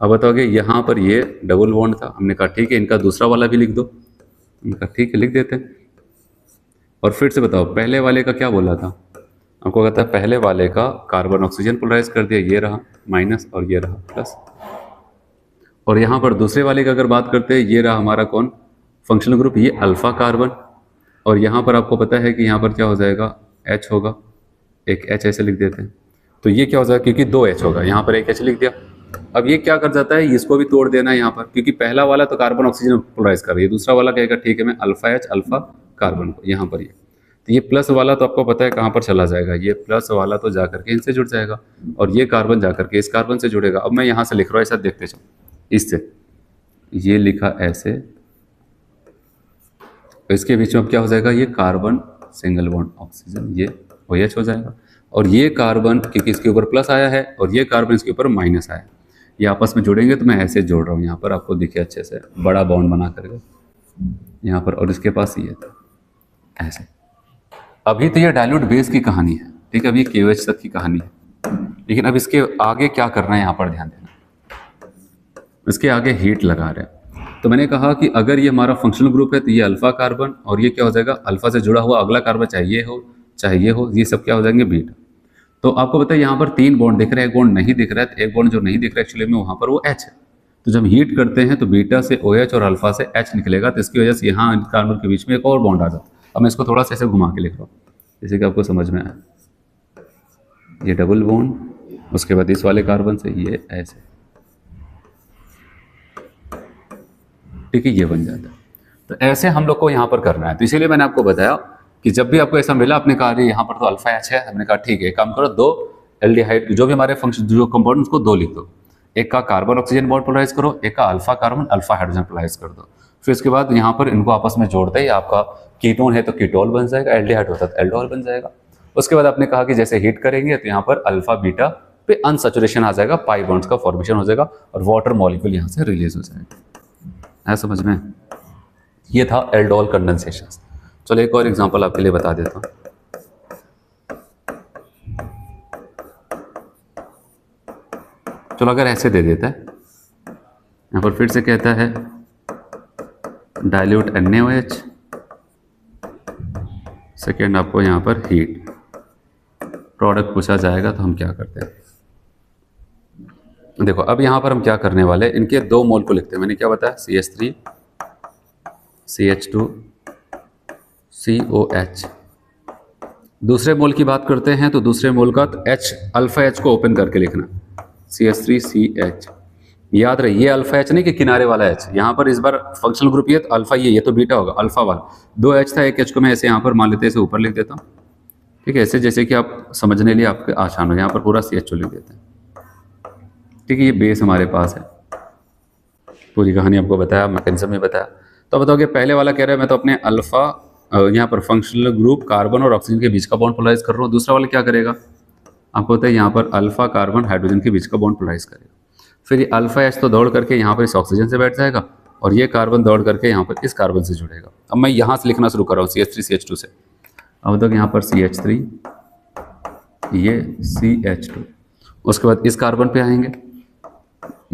अब बताओगे यहाँ पर ये डबल बॉन्ड था, हमने कहा ठीक है इनका दूसरा वाला भी लिख दो, हमने कहा ठीक है लिख देते हैं। और फिर से बताओ पहले वाले का क्या बोला था, आपको कहता है पहले वाले का कार्बन ऑक्सीजन पोलराइज कर दिया, ये रहा माइनस और ये रहा प्लस। और यहाँ पर दूसरे वाले का अगर बात करते हैं, ये रहा हमारा कौन? फंक्शनल ग्रुप, ये अल्फा कार्बन, और यहाँ पर आपको पता है कि यहाँ पर क्या हो जाएगा? H होगा, एक H ऐसे लिख देते हैं। तो ये क्या हो जाएगा, क्योंकि 2H होगा, यहाँ पर एक H लिख दिया। अब ये क्या कर जाता है, इसको भी तोड़ देना है यहाँ पर, क्योंकि पहला वाला तो कार्बन ऑक्सीजन पोलराइज कर रही है, दूसरा वाला कहेगा ठीक है मैं अल्फा H अल्फा कार्बन को यहाँ पर, ये तो ये प्लस वाला तो आपको पता है कहाँ पर चला जाएगा, ये प्लस वाला तो जा करके इनसे जुड़ जाएगा, और ये कार्बन जा करके इस कार्बन से जुड़ेगा। अब मैं यहाँ से लिख रहा हूँ ऐसा, देखते चलो, इससे ये लिखा ऐसे, इसके बीच में अब क्या हो जाएगा, ये कार्बन सिंगल बॉन्ड ऑक्सीजन, ये OH हो जाएगा, और ये कार्बन क्योंकि इसके ऊपर प्लस आया है और ये कार्बन इसके ऊपर माइनस आया है, ये आपस में जुड़ेंगे। तो मैं ऐसे जोड़ रहा हूँ यहाँ पर, आपको दिखे अच्छे से बड़ा बॉन्ड बना करके यहाँ पर, और इसके पास ये था ऐसे। अभी तो ये डाइल्यूट बेस की कहानी है, ठीक है, अभी KOH तक की कहानी है, लेकिन अब इसके आगे क्या करना है यहाँ पर ध्यान देना, इसके आगे हीट लगा रहे हैं। तो मैंने कहा कि अगर ये हमारा फंक्शनल ग्रुप है तो ये अल्फा कार्बन, और ये क्या हो जाएगा, अल्फा से जुड़ा हुआ अगला कार्बन, चाहे ये हो, ये सब क्या हो जाएंगे, बीटा। तो आपको बताइए यहाँ पर 3 बॉन्ड दिख रहे हैं, एक बॉन्ड नहीं दिख रहा है, तो एक बॉन्ड जो नहीं दिख रहा है एक्चुअली में वहाँ पर वो H है। तो जब हीट करते हैं तो बीटा से OH और अल्फा से H निकलेगा, तो इसकी वजह से यहाँ कार्बन के बीच में एक और बॉन्ड आ जाता है। अब मैं इसको थोड़ा सा ऐसे घुमा के लिख रहा हूँ, जैसे कि आपको समझ में आया, ये डबल बॉन्ड, उसके बाद इस वाले कार्बन से ये ऐसे, ठीक है, ये बन जाता है। तो ऐसे हम लोग को यहाँ पर करना है। तो इसीलिए मैंने आपको बताया कि जब भी आपको ऐसा मिला, आपने कहा यहाँ पर तो अल्फा H है, हमने कहा ठीक है काम करो, 2 एल्डिहाइड जो भी हमारे फंक्शन जो कंपाउंड उसको 2 लिख दो, एक का कार्बन ऑक्सीजन बॉन्ड पोलराइज करो, एक का alpha carbon alpha hydrogen polarise कर दो। फिर इसके बाद यहाँ पर इनको आपस में जोड़ते ही आपका कीटोन है तो कीटोल बन जाएगा, एल्डिहाइड होता है तो एल्डोल बन जाएगा। उसके बाद आपने कहा कि जैसे हीट करेंगे तो यहाँ पर अल्फा बीटा पे अनसैचुरेशन आ जाएगा, पाई बॉन्ड्स का फॉर्मेशन हो जाएगा और वाटर मॉलिक्यूल यहाँ से रिलीज हो जाएगा। है समझ में? ये था एल्डोल कंडेंसेशन। चलो एक और एग्जांपल आपके लिए बता देता हूँ। चलो अगर ऐसे दे देता है, यहाँ पर फिर से कहता है डाइल्यूट NaOH, सेकेंड आपको यहाँ पर हीट प्रोडक्ट पूछा जाएगा, तो हम क्या करते हैं, देखो अब यहाँ पर हम क्या करने वाले हैं, इनके 2 मोल को लिखते हैं। मैंने क्या बताया, CH3 CH2 COH। दूसरे मोल की बात करते हैं तो दूसरे मोल का H अल्फा H को ओपन करके लिखना, CH3CH। याद रहे ये अल्फा H नहीं कि किनारे वाला H, यहाँ पर इस बार फंक्शनल ग्रुप ये तो अल्फा, ये तो बीटा होगा, अल्फा वाला 2 H था, एक H को मैं ऐसे यहाँ पर मान लेते हैं, इसे ऊपर लिख देता हूँ, ठीक है, ऐसे जैसे कि आप समझने लिए आपके आसान हो। यहाँ पर पूरा CH लिख देते हैं, ठीक है, ये बेस हमारे पास है, पूरी कहानी आपको बताया, मैकेनिज्म में बताया। तो बताओगे पहले वाला कह रहा है मैं तो अपने अल्फा यहाँ पर फंक्शनल ग्रुप कार्बन और ऑक्सीजन के बीच का बॉन्ड पोलराइज कर रहा हूँ, दूसरा वाला क्या करेगा, आपको पता है यहाँ पर अल्फा कार्बन हाइड्रोजन के बीच का बॉन्ड पोलराइज करेगा। फिर ये अल्फा H तो दौड़ करके यहाँ पर इस ऑक्सीजन से बैठ जाएगा और ये कार्बन दौड़ करके यहाँ पर इस कार्बन से जुड़ेगा। अब मैं यहाँ से लिखना शुरू कर रहा हूँ CH3 CH2 से। अब बताओ यहाँ पर CH3, ये CH2, उसके बाद इस कार्बन पे आएंगे,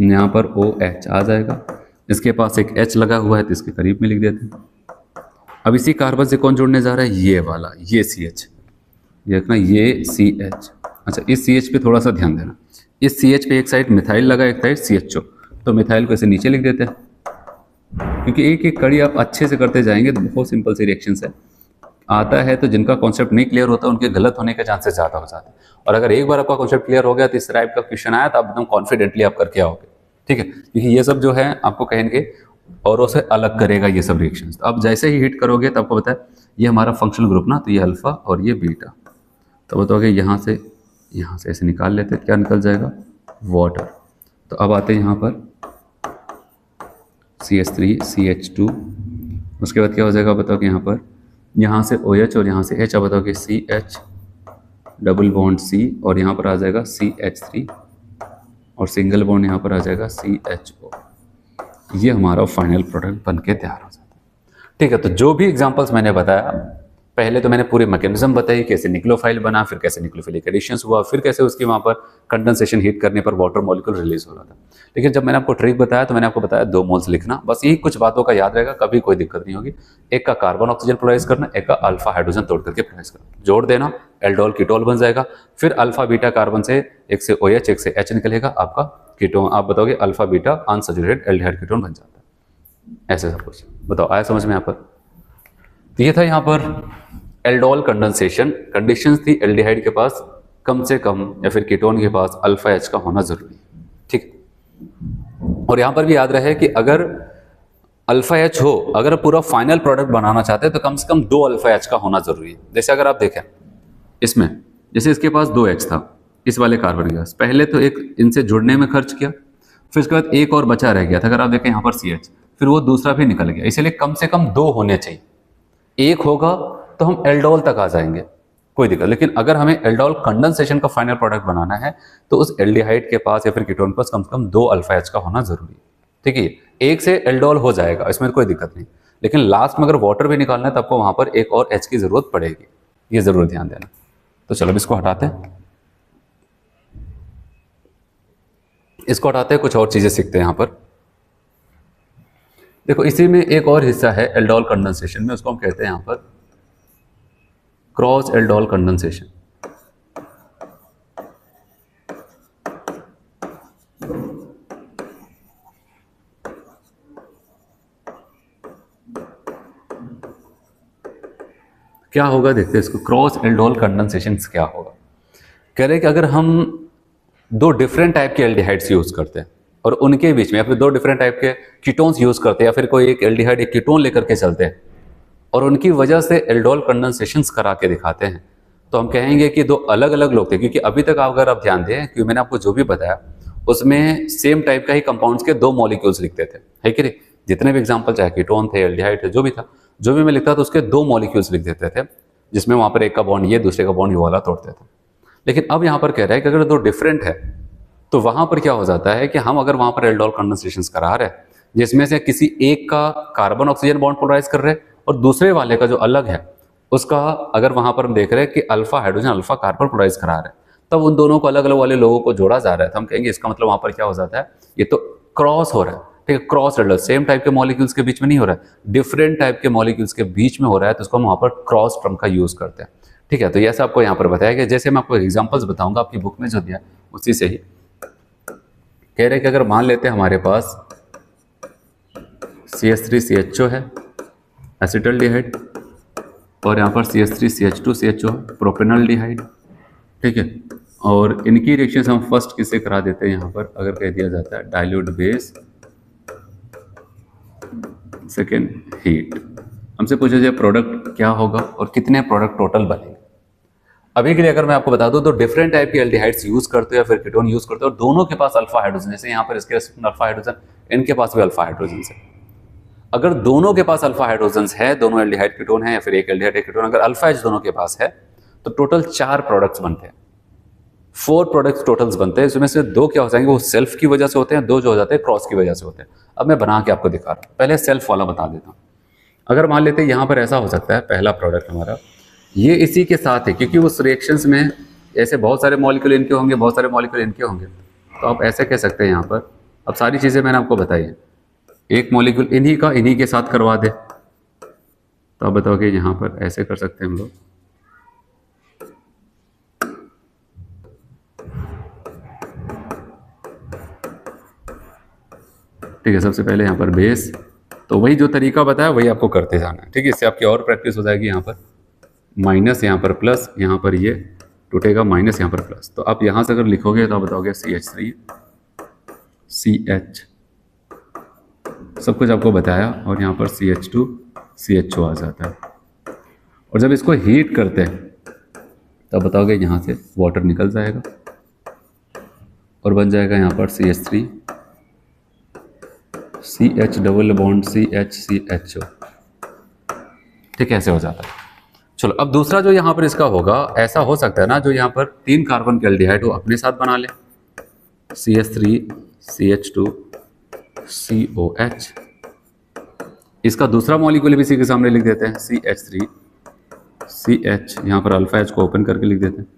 यहाँ पर OH आ जाएगा, इसके पास एक H लगा हुआ है तो इसके करीब में लिख देते हैं। अब इसी कार्बन से कौन जुड़ने जा रहा है, ये वाला, ये CH, ये देखना ये CH। अच्छा इस CH पे थोड़ा सा ध्यान देना, इस CH पे एक साइड मिथाइल लगा, एक साइड CHO, तो मिथाइल को ऐसे नीचे लिख देते हैं, क्योंकि एक एक कड़ी आप अच्छे से करते जाएंगे तो बहुत सिंपल सी रिएक्शंस है। आता है तो जिनका कॉन्सेप्ट नहीं क्लियर होता उनके गलत होने के चांसेस ज़्यादा हो जाते हैं, और अगर एक बार आपका कॉन्सेप्ट क्लियर हो गया तो इस टाइप का क्वेश्चन आया तो आप एकदम कॉन्फिडेंटली आप करके आओगे, ठीक है, क्योंकि ये सब जो है आपको कहेंगे और उसे अलग करेगा ये सब रिएक्शंस। तो अब जैसे ही हिट करोगे तो आपको पता है ये हमारा फंक्शनल ग्रुप ना, तो ये अल्फा और ये बीटा, तो बताओगे यहाँ से ऐसे निकाल लेते हैं, क्या निकल जाएगा, वाटर। तो अब आते हैं यहाँ पर CH3 CH2, उसके बाद क्या हो जाएगा बताओ कि यहाँ से OH और यहाँ से H, अब बताओ कि CH डबल बॉन्ड C और यहाँ पर आ जाएगा CH3 और सिंगल बॉन्ड यहाँ पर आ जाएगा CHO। ये हमारा फाइनल प्रोडक्ट बन के तैयार हो जाता है, ठीक है। तो जो भी एग्जांपल्स मैंने बताया, पहले तो मैंने पूरे मैकेनिज्म बताई, कैसे न्यूक्लियोफाइल बना, फिर कैसे न्यूक्लियोफिलिक एडिशंस हुआ, फिर कैसे उसके वहाँ पर कंडेंसेशन हीट करने पर वाटर मॉलिक्यूल रिलीज हो रहा था। लेकिन जब मैंने आपको ट्रिक बताया तो मैंने आपको बताया 2 मोल्स लिखना, बस यही कुछ बातों का याद रहेगा, कभी कोई दिक्कत नहीं होगी। एक का कार्बन ऑक्सीजन पोलराइज करना, एक का अल्फा हाइड्रोजन तोड़ करके पोलराइज करना, जोड़ देना, एल्डोल कीटोल बन जाएगा। फिर अल्फा बीटा कार्बन से एक से OH एक से H निकलेगा, आपका कीटोन, आप बताओगे alpha beta unsaturated aldehyde ketone बन जाता है। ऐसे सब कुछ बताओ, आया समझ में यहाँ पर? तो ये था यहाँ पर एल्डोल कंडेंसेशन। कंडीशंस थी एल्डिहाइड के पास कम से कम या फिर कीटोन के पास अल्फा H का होना जरूरी है, ठीक। और यहाँ पर भी याद रहे कि अगर अल्फा H हो, अगर पूरा फाइनल प्रोडक्ट बनाना चाहते हैं तो कम से कम 2 अल्फा H का होना जरूरी है। जैसे अगर आप देखें इसमें, जैसे इसके पास 2 H था इस वाले कार्बन के पास, पहले तो एक इनसे जुड़ने में खर्च किया, फिर उसके बाद एक और बचा रह गया था, अगर आप देखें यहाँ पर CH, फिर वो दूसरा भी निकल गया, इसलिए कम से कम 2 होने चाहिए। एक होगा तो हम एल्डोल तक आ जाएंगे, कोई दिक्कत। लेकिन अगर हमें एल्डोल कंडेंसेशन का फाइनल प्रोडक्ट बनाना है तो उस एल्डिहाइड के पास या फिर कीटोन के पास कम से कम 2 अल्फा H का होना जरूरी है, ठीक है। एक से एल्डोल हो जाएगा, इसमें कोई दिक्कत नहीं, लेकिन लास्ट में अगर वाटर भी निकालना है तो आपको वहां पर एक और H की जरूरत पड़ेगी, ये जरूर ध्यान देना। तो चलो इसको हटाते हैं, इसको हटाते हैं, कुछ और चीजें सीखते हैं यहाँ पर। देखो इसी में एक और हिस्सा है एल्डोल कंडेंसेशन में, उसको हम कहते हैं यहाँ पर क्रॉस एल्डोल कंडेंसेशन। क्या होगा देखते हैं इसको, क्रॉस एल्डोल कंडेंसेशन क्या होगा। कह रहे हैं कि अगर हम 2 डिफरेंट टाइप के एल्डिहाइड्स यूज करते हैं और उनके बीच में या फिर 2 डिफरेंट टाइप के कीटोन्स यूज करते हैं, या फिर कोई एक एल्डिहाइड एक कीटोन लेकर के चलते हैं और उनकी वजह से एल्डोल कंडेंसेशंस करा के दिखाते हैं, तो हम कहेंगे कि 2 अलग अलग लोग थे। क्योंकि अभी तक अगर आप ध्यान दें, क्योंकि मैंने आपको जो भी बताया उसमें सेम टाइप का ही कंपाउंड्स के 2 मॉलिक्यूल्स लिखते थे, है कि नहीं। जितने भी एग्जाम्पल, चाहे कीटोन थे, एल्डिहाइड थे, जो भी था, जो भी मैं लिखता था उसके 2 मॉलिक्यूल्स लिख देते थे, जिसमें वहां पर एक का बॉन्ड ये, दूसरे का बॉन्ड ये वाला तोड़ते थे। लेकिन अब यहाँ पर कह रहा है कि अगर 2 डिफरेंट है तो वहां पर क्या हो जाता है कि हम अगर वहां पर एल्डोल कंडेंसेशंस करा रहे हैं जिसमें से किसी एक का कार्बन ऑक्सीजन बॉन्ड पोलराइज कर रहे हैं और दूसरे वाले का जो अलग है उसका अगर वहां पर हम देख रहे हैं कि alpha hydrogen alpha carbon polarise करा रहे हैं, तब उन दोनों को अलग अलग वाले लोगों को जोड़ा जा रहा है, तो हम कहेंगे इसका मतलब वहाँ पर क्या हो जाता है, ये तो क्रॉस हो रहा है। ठीक है, क्रॉस रेडल, सेम टाइप के मॉलिक्यूल्स के बीच में नहीं हो रहा है, डिफरेंट टाइप के मॉलिक्यूल्स के बीच में हो रहा है, तो उसको हम वहाँ पर क्रॉस टर्म का यूज़ करते हैं। ठीक है, तो ये आपको यहाँ पर बताया गया। जैसे मैं आपको एग्जाम्पल्स बताऊंगा, आपकी बुक में जो दिया उसी से ही कह रहे हैं कि अगर मान लेते हैं हमारे पास CH3CHO है, एसिटल्डिहाइड, और यहाँ पर CH3CH2CHO प्रोपेनल्डिहाइड। ठीक है, और इनकी रिएक्शन हम फर्स्ट किससे करा देते हैं, यहाँ पर अगर कह दिया जाता है डाइल्यूट बेस, सेकेंड हीट। हमसे पूछा जाए प्रोडक्ट क्या होगा और कितने प्रोडक्ट टोटल बनेंगे। अभी के लिए अगर मैं आपको बता दूं तो डिफरेंट टाइप के एल्डिहाइड्स यूज करते हो या फिर कीटोन यूज करते हो, दोनों के पास अल्फा हाइड्रोजन, जैसे यहाँ पर इसके अल्फा हाइड्रोजन, इनके पास भी अल्फा हाइड्रोजन है। अगर दोनों के पास अल्फा हाइड्रोजन है, दोनों एल्डिहाइड कीटोन है या फिर एक एल्डिहाइड एक कीटोन, अगर अल्फा एच दोनों के पास है तो टोटल 4 प्रोडक्ट्स बनते हैं, 4 प्रोडक्ट्स टोटल्स बनते हैं। इसमें से 2 क्या हो जाएंगे, वो सेल्फ की वजह से होते हैं, 2 जो हो जाते हैं क्रॉस की वजह से होते हैं। अब मैं बना के आपको दिखा रहा हूँ, पहले सेल्फ वाला बता देता हूँ। अगर मान लेते हैं यहाँ पर ऐसा हो सकता है, पहला प्रोडक्ट हमारा ये इसी के साथ है, क्योंकि उस रिएक्शंस में ऐसे बहुत सारे मॉलिक्यूल इनके होंगे, बहुत सारे मॉलिक्यूल इनके होंगे, तो आप ऐसे कह सकते हैं यहाँ पर। अब सारी चीज़ें मैंने आपको बताई है, एक मॉलिक्यूल इन्हीं का इन्हीं के साथ करवा दे, तो आप बताओगे यहाँ पर ऐसे कर सकते हैं हम लोग। ठीक है, सबसे पहले यहाँ पर बेस, तो वही जो तरीका बताया वही आपको करते जाना है। ठीक है, इससे आपकी और प्रैक्टिस हो जाएगी। यहाँ पर माइनस, यहाँ पर प्लस, यहाँ पर ये टूटेगा माइनस, यहाँ पर प्लस, तो आप यहाँ से अगर लिखोगे तो आप बताओगे CH3 CH, सब कुछ आपको बताया, और यहाँ पर CH2 CHO आ जाता है। और जब इसको हीट करते हैं तब बताओगे यहाँ से वाटर निकल जाएगा और बन जाएगा यहाँ पर CH3 CH double bond CH CHO। ठीक है, ऐसे हो जाता है। चलो, अब दूसरा जो यहाँ पर इसका होगा, ऐसा हो सकता है ना, जो यहाँ पर 3 कार्बन के एल्डिहाइड हो अपने साथ बना ले, CH3 CH2 COH। इसका दूसरा मॉलिक्यूल भी इसी के सामने लिख देते हैं, CH3 CH, यहाँ पर अल्फा H को ओपन करके लिख देते हैं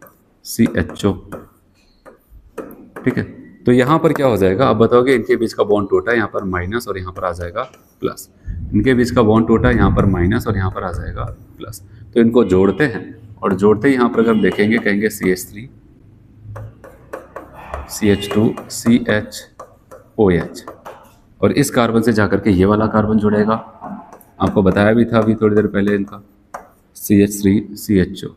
CHO। ठीक है, तो यहाँ पर क्या हो जाएगा, अब बताओगे इनके बीच का बॉन्ड टूटा, यहाँ पर माइनस और यहाँ पर आ जाएगा प्लस, इनके बीच का बॉन्ड टूटा, यहाँ पर माइनस और यहाँ पर आ जाएगा प्लस। तो इनको जोड़ते हैं, और जोड़ते ही यहाँ पर अगर देखेंगे कहेंगे CH3 CH2 CHOH, और इस कार्बन से जाकर के ये वाला कार्बन जुड़ेगा, आपको बताया भी था अभी थोड़ी देर पहले इनका, CH3 CHO।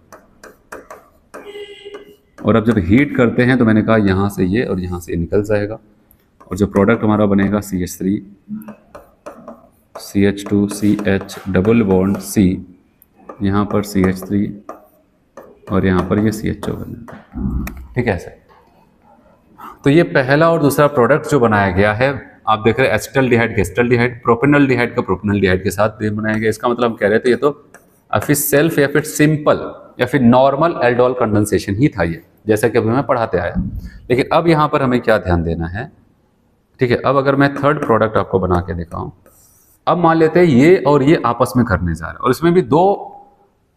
और अब जब हीट करते हैं तो मैंने कहा यहाँ से ये और यहाँ से निकल जाएगा, और जो प्रोडक्ट हमारा बनेगा CH3 CH2 CH double bond C, यहाँ पर CH3 और यहाँ पर ये CHO बनेगा। ठीक है, ऐसे। तो ये पहला और दूसरा प्रोडक्ट जो बनाया गया है, आप देख रहे हैं एसिटल्डिहाइड के एसिटल्डिहाइड, प्रोपेनल्डिहाइड का प्रोपेनल्डिहाइड के साथ बनाया गया। इसका मतलब हम कह रहे थे ये तो फिर सेल्फ या फिर सिंपल या फिर नॉर्मल एल्डोल कंडेंसेशन ही था ये, जैसा कि अभी मैं पढ़ाते आया। लेकिन अब यहाँ पर हमें क्या ध्यान देना है, ठीक है, अब अगर मैं थर्ड प्रोडक्ट आपको बना के दिखाऊं, अब मान लेते हैं ये और ये आपस में करने जा रहे हैं, और इसमें भी 2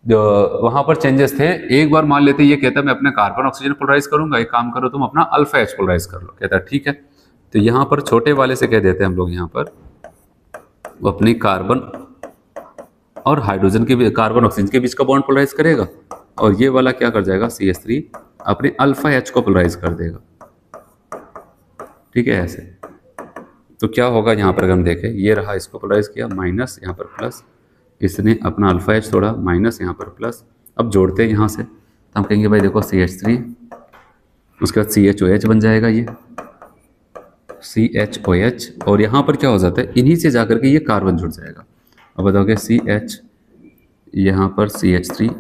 वहां पर चेंजेस थे। एक बार मान लेते हैं ये कहता है मैं अपने कार्बन ऑक्सीजन पोलराइज करूंगा, एक काम करो तुम अपना अल्फा H पोलराइज कर लो, कहता है ठीक है। तो यहाँ पर छोटे वाले से कह देते हैं हम लोग, यहाँ पर वो अपनी कार्बन और हाइड्रोजन के, कार्बन ऑक्सीजन के बीच का बॉन्ड पोलराइज करेगा, और ये वाला क्या कर जाएगा CH3 अपने अल्फा H को पोलराइज कर देगा। ठीक है, ऐसे। तो क्या होगा यहाँ पर अगर हम देखें, ये रहा, इसको पोलराइज किया, माइनस यहाँ पर प्लस, इसने अपना अल्फा H छोड़ा, माइनस यहाँ पर प्लस। अब जोड़ते हैं यहाँ से, तो हम कहेंगे भाई देखो CH3, उसके बाद CHOH बन जाएगा, ये CHOH, और यहाँ पर क्या हो जाता है, इन्हीं से जाकर के ये कार्बन जुड़ जाएगा। अब बताओगे CH, यहाँ पर CH3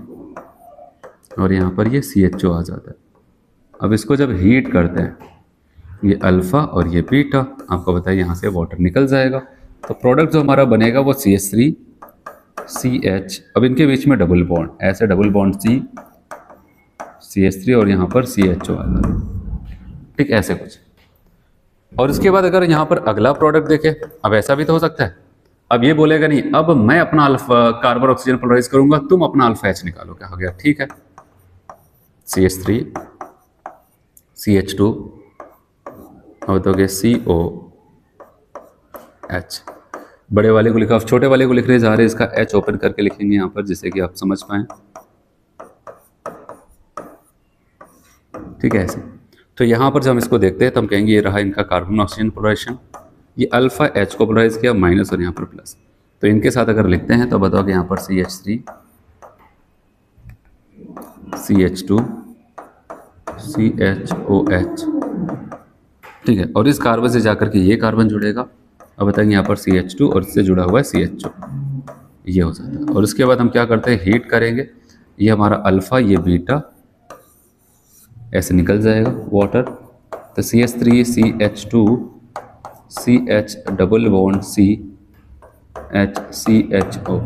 और यहाँ पर ये CHO आ जाता है। अब इसको जब हीट करते हैं, ये अल्फा और ये बीटा, आपको बताइए यहाँ से वाटर निकल जाएगा। तो प्रोडक्ट जो हमारा बनेगा वो CH3 CH, अब इनके बीच में डबल बॉन्ड, ऐसे डबल बॉन्ड CH3 और यहाँ पर CHO आ जाता है। ठीक, ऐसे कुछ। और इसके बाद अगर यहाँ पर अगला प्रोडक्ट देखें, अब ऐसा भी तो हो सकता है, अब ये बोलेगा नहीं अब मैं अपना अल्फा कार्बन ऑक्सीजन पोलराइज करूंगा, तुम अपना अल्फा H निकालो, क्या हो गया, ठीक है, CH3 CH2 और बताओगे COH। बड़े वाले को लिखा, अब छोटे वाले को लिखने जा रहे हैं, इसका H ओपन करके लिखेंगे यहाँ पर जिससे कि आप समझ पाएँ। ठीक है ऐसे। तो यहाँ पर जब हम इसको देखते हैं तो हम कहेंगे ये रहा इनका कार्बन ऑक्सीजन पोलराइजेशन, ये अल्फा H को पोलराइज किया माइनस और यहाँ पर प्लस। तो इनके साथ अगर लिखते हैं तो बताओगे यहाँ पर CH3 CH2 CHOH। ठीक है, और इस कार्बन से जाकर के ये कार्बन जुड़ेगा। अब बताएंगे यहाँ पर CH2 और इससे जुड़ा हुआ है CHO, ये हो जाता है। और उसके बाद हम क्या करते हैं, हीट करेंगे, ये हमारा अल्फा ये बीटा ऐसे निकल जाएगा वाटर। तो CH3 CH2 CH double bond CHO।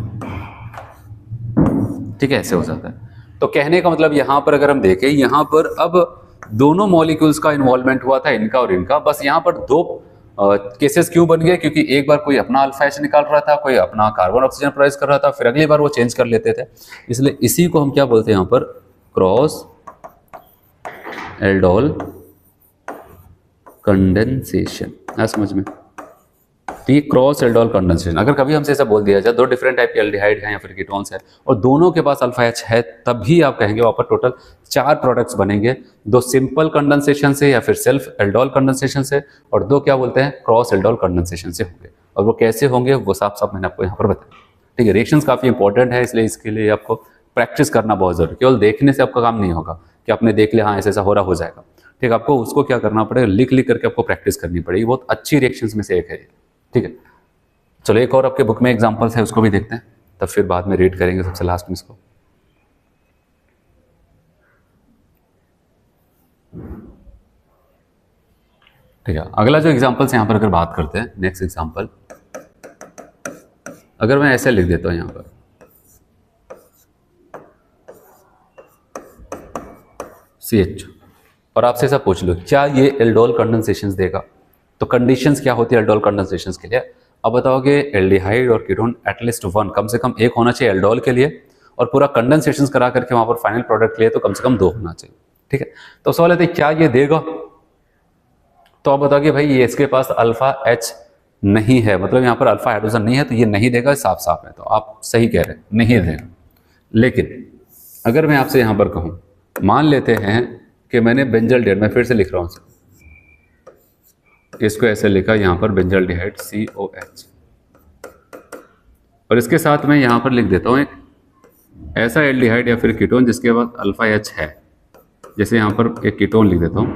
ठीक है, ऐसे हो जाता है। तो कहने का मतलब यहाँ पर अगर हम देखें, यहाँ पर अब दोनों मॉलिक्यूल्स का इन्वॉल्वमेंट हुआ था, इनका और इनका। बस यहाँ पर दो केसेस क्यों बन गए, क्योंकि एक बार कोई अपना अल्फा H निकाल रहा था, कोई अपना कार्बन ऑक्सीजन प्रोड्यूस कर रहा था, फिर अगली बार वो चेंज कर लेते थे। इसलिए इसी को हम क्या बोलते हैं यहाँ पर, क्रॉस एल्डोल कंडेंसेशन। है समझ में? ठीक, क्रॉस एल्डोल कंडेंसेशन। अगर कभी हमसे ऐसा बोल दिया जाए दो डिफरेंट टाइप के एल्डिहाइड हैं या फिर कीटोन्स है और दोनों के पास अल्फा H है, तभी आप कहेंगे वहाँ पर टोटल 4 प्रोडक्ट्स बनेंगे, 2 सिंपल कंडेंसेशन से या फिर सेल्फ एल्डोल कंडेंसेशन से, और 2 क्या बोलते हैं, क्रॉस एल्डोल कंडेंसेशन से होंगे। और वो कैसे होंगे वो साफ साफ मैंने आपको यहाँ पर बताया। ठीक है, रिएक्शंस काफ़ी इंपॉर्टेंट है, इसलिए इसके लिए आपको प्रैक्टिस करना बहुत जरूरी है। केवल देखने से आपका काम नहीं होगा कि आपने देख लिया हाँ ऐसा ऐसा हो रहा हो जाएगा। ठीक है, आपको उसको क्या करना पड़ेगा, लिख लिख करके आपको प्रैक्टिस करनी पड़ेगी। बहुत अच्छी रिएक्शंस में से एक है ये। ठीक है, चलो एक और आपके बुक में एग्जांपल्स है, उसको भी देखते हैं, तब फिर बाद में रीड करेंगे सबसे लास्ट में इसको। ठीक है, अगला जो एग्जांपल्स यहाँ पर अगर बात करते हैं, नेक्स्ट एग्जांपल अगर मैं ऐसे लिख देता हूँ यहाँ पर CH, और आपसे ऐसा पूछ लो क्या ये एल्डोल कंडेंसेशंस देगा, तो कंडीशंस क्या होती है एल्डोल कंडेंसेशंस के लिए। अब बताओगे एल्डिहाइड और कीटोन एटलीस्ट 1, कम से कम 1 होना चाहिए एल्डोल के लिए, और पूरा कंडेंसेशंस करा करके वहां पर फाइनल प्रोडक्ट के लिए तो कम से कम 2 होना चाहिए। ठीक है, तो सवाल है क्या ये देगा, तो आप बताओगे भाई ये इसके पास अल्फा H नहीं है, मतलब यहाँ पर अल्फा हाइड्रोजन नहीं है, तो ये नहीं देगा, साफ साफ है। तो आप सही कह रहे हैं, नहीं देगा। लेकिन अगर मैं आपसे यहाँ पर कहूँ, मान लेते हैं कि मैंने बेंजल्डिहाइड, मैं फिर से लिख रहा हूँ इसको ऐसे लिखा यहाँ पर बेंजल्डिहाइड COH, और इसके साथ मैं यहाँ पर लिख देता हूँ एक ऐसा एल्डिहाइड या फिर कीटोन जिसके पास अल्फा H है। जैसे यहाँ पर एक कीटोन लिख देता हूँ,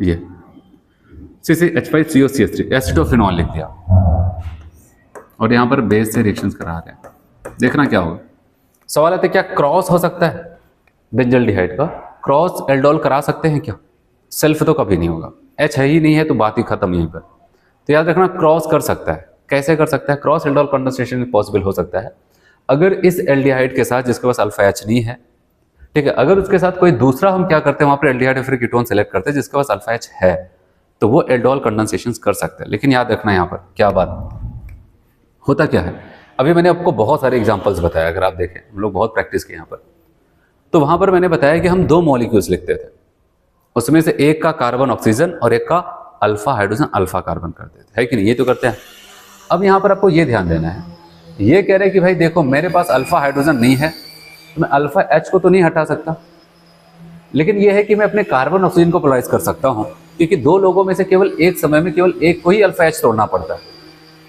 ये CH5COCH3 एसिटोफिनॉल लिख दिया, और यहाँ पर बेस से रिएक्शंस करा रहे हैं। देखना क्या होगा। सवाल है क्या क्रॉस हो सकता है बेंजल्डिहाइड का, क्रॉस एल्डोल करा सकते हैं क्या? सेल्फ तो कभी नहीं होगा, H है ही नहीं है तो बात ही खत्म यहीं पर। तो याद रखना क्रॉस कर सकता है। कैसे कर सकता है? क्रॉस एल्डोल कंडेंसेशन पॉसिबल हो सकता है अगर इस एल्डिहाइड के साथ जिसके पास अल्फा H नहीं है, ठीक है, अगर उसके साथ कोई दूसरा हम क्या करते हैं वहां पर एल्डिहाइड या फिर कीटोन सेलेक्ट करते हैं जिसके पास अल्फा H है, तो वो एल्डोल कंडेंसेशन कर सकते हैं। लेकिन याद रखना यहाँ पर क्या बात होता क्या है, अभी मैंने आपको बहुत सारे एग्जांपल्स बताया, अगर आप देखें हम लोग बहुत प्रैक्टिस किए यहाँ पर, तो वहां पर मैंने बताया कि हम 2 मॉलिक्यूल्स लिखते थे, उसमें से एक का कार्बन ऑक्सीजन और एक का अल्फा हाइड्रोजन अल्फा कार्बन करते थे, है कि नहीं? ये तो करते हैं। अब यहाँ पर आपको ये ध्यान देना है, ये कह रहे हैं कि भाई देखो मेरे पास अल्फा हाइड्रोजन नहीं है तो मैं अल्फा H को तो नहीं हटा सकता, लेकिन यह है कि मैं अपने कार्बन ऑक्सीजन को पोलराइज कर सकता हूँ, क्योंकि 2 लोगों में से केवल एक समय में केवल एक को ही अल्फा H तोड़ना पड़ता है।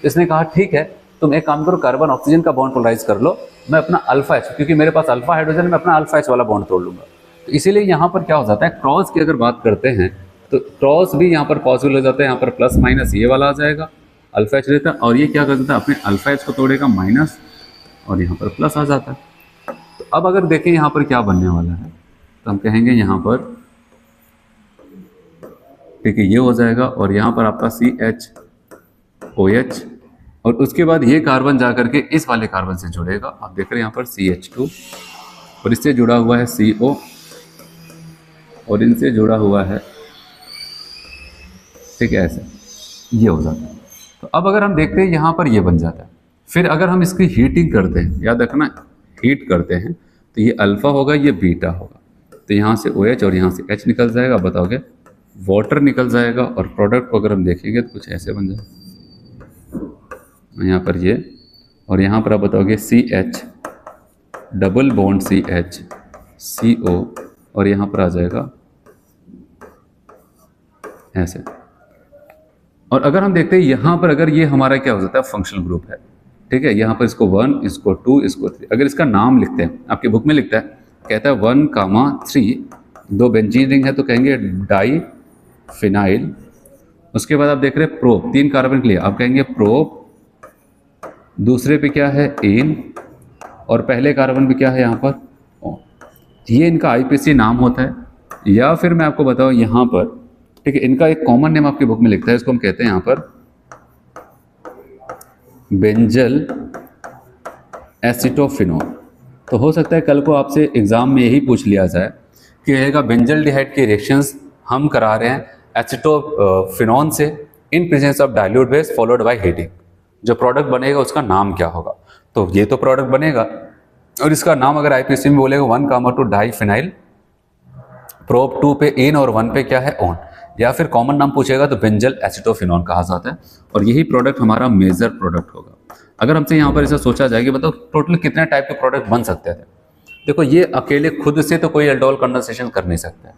इसने कहा ठीक है तुम एक काम करो, कार्बन ऑक्सीजन का बॉन्ड पोलराइज कर लो, मैं अपना अल्फा H, क्योंकि मेरे पास अल्फा हाइड्रोजन है, मैं अपना अल्फा H वाला बॉन्ड तोड़ लूंगा। तो इसीलिए यहाँ पर क्या हो जाता है, क्रॉस की अगर बात करते हैं तो क्रॉस भी यहाँ पर पॉसिबल हो जाता है। यहाँ पर प्लस माइनस ये वाला आ जाएगा, अल्फा H रहता है, और ये क्या कर देता है अपने अल्फा H को तोड़ेगा माइनस, और यहाँ पर प्लस आ जाता है। तो अब अगर देखें यहाँ पर क्या बनने वाला है, तो हम कहेंगे यहाँ पर ठीक है ये हो जाएगा, और यहाँ पर आपका CHOH, और उसके बाद ये कार्बन जाकर के इस वाले कार्बन से जुड़ेगा। आप देख रहे हैं यहाँ पर CH2, और इससे जुड़ा हुआ है CO, और इनसे जुड़ा हुआ है, ठीक है ऐसे ये हो जाता है। तो अब अगर हम देखते हैं यहाँ पर ये बन जाता है। फिर अगर हम इसकी हीटिंग करते हैं, याद रखना हीट करते हैं, तो ये अल्फा होगा ये बीटा होगा, तो यहाँ से OH और यहाँ से H निकल जाएगा, बताओगे वाटर निकल जाएगा, और प्रोडक्ट को अगर हम देखेंगे तो कुछ ऐसे बन जाए, यहाँ पर ये, और यहाँ पर आप बताओगे CH double bond CH CO, और यहाँ पर आ जाएगा ऐसे। और अगर हम देखते हैं यहाँ पर, अगर ये हमारा क्या हो जाता है फंक्शनल ग्रुप है, ठीक है, यहाँ पर इसको 1, इसको 2, इसको 3, अगर इसका नाम लिखते हैं, आपकी बुक में लिखता है, कहता है 1,3, 2 बेंजीन रिंग है तो कहेंगे डाई फिनाइल। उसके बाद आप देख रहे हैं प्रोप, 3 कार्बन के लिए आप कहेंगे प्रोप, दूसरे पे क्या है इन, और पहले कार्बन पे क्या है यहाँ पर ओ। ये इनका IPC नाम होता है। या फिर मैं आपको बताऊँ यहाँ पर, ठीक है, इनका एक कॉमन नेम आपकी बुक में लिखता है, इसको हम कहते हैं यहाँ पर बेंजल एसिटोफिनोल। तो हो सकता है कल को आपसे एग्जाम में यही पूछ लिया जाए कि रहेगा बेंजल डिहाइड की रिएक्शंस हम करा रहे हैं एसिटोफिनोन से in presence of dilute base followed by heating, जो प्रोडक्ट बनेगा उसका नाम क्या होगा। तो ये तो प्रोडक्ट बनेगा, और इसका नाम अगर IPC में बोलेगा 1,2 डाई फिनाइल, प्रोप 2 पे इन और 1 पे क्या है ऑन, या फिर कॉमन नाम पूछेगा तो बेंजल एसिटोफिनोन कहा जाता है, और यही प्रोडक्ट हमारा मेजर प्रोडक्ट होगा। अगर हमसे यहाँ पर ऐसा सोचा जाए कि मतलब टोटल कितने टाइप के प्रोडक्ट बन सकते थे, देखो ये अकेले खुद से तो कोई एल्डोल कंडेंसेशन कर नहीं सकता है।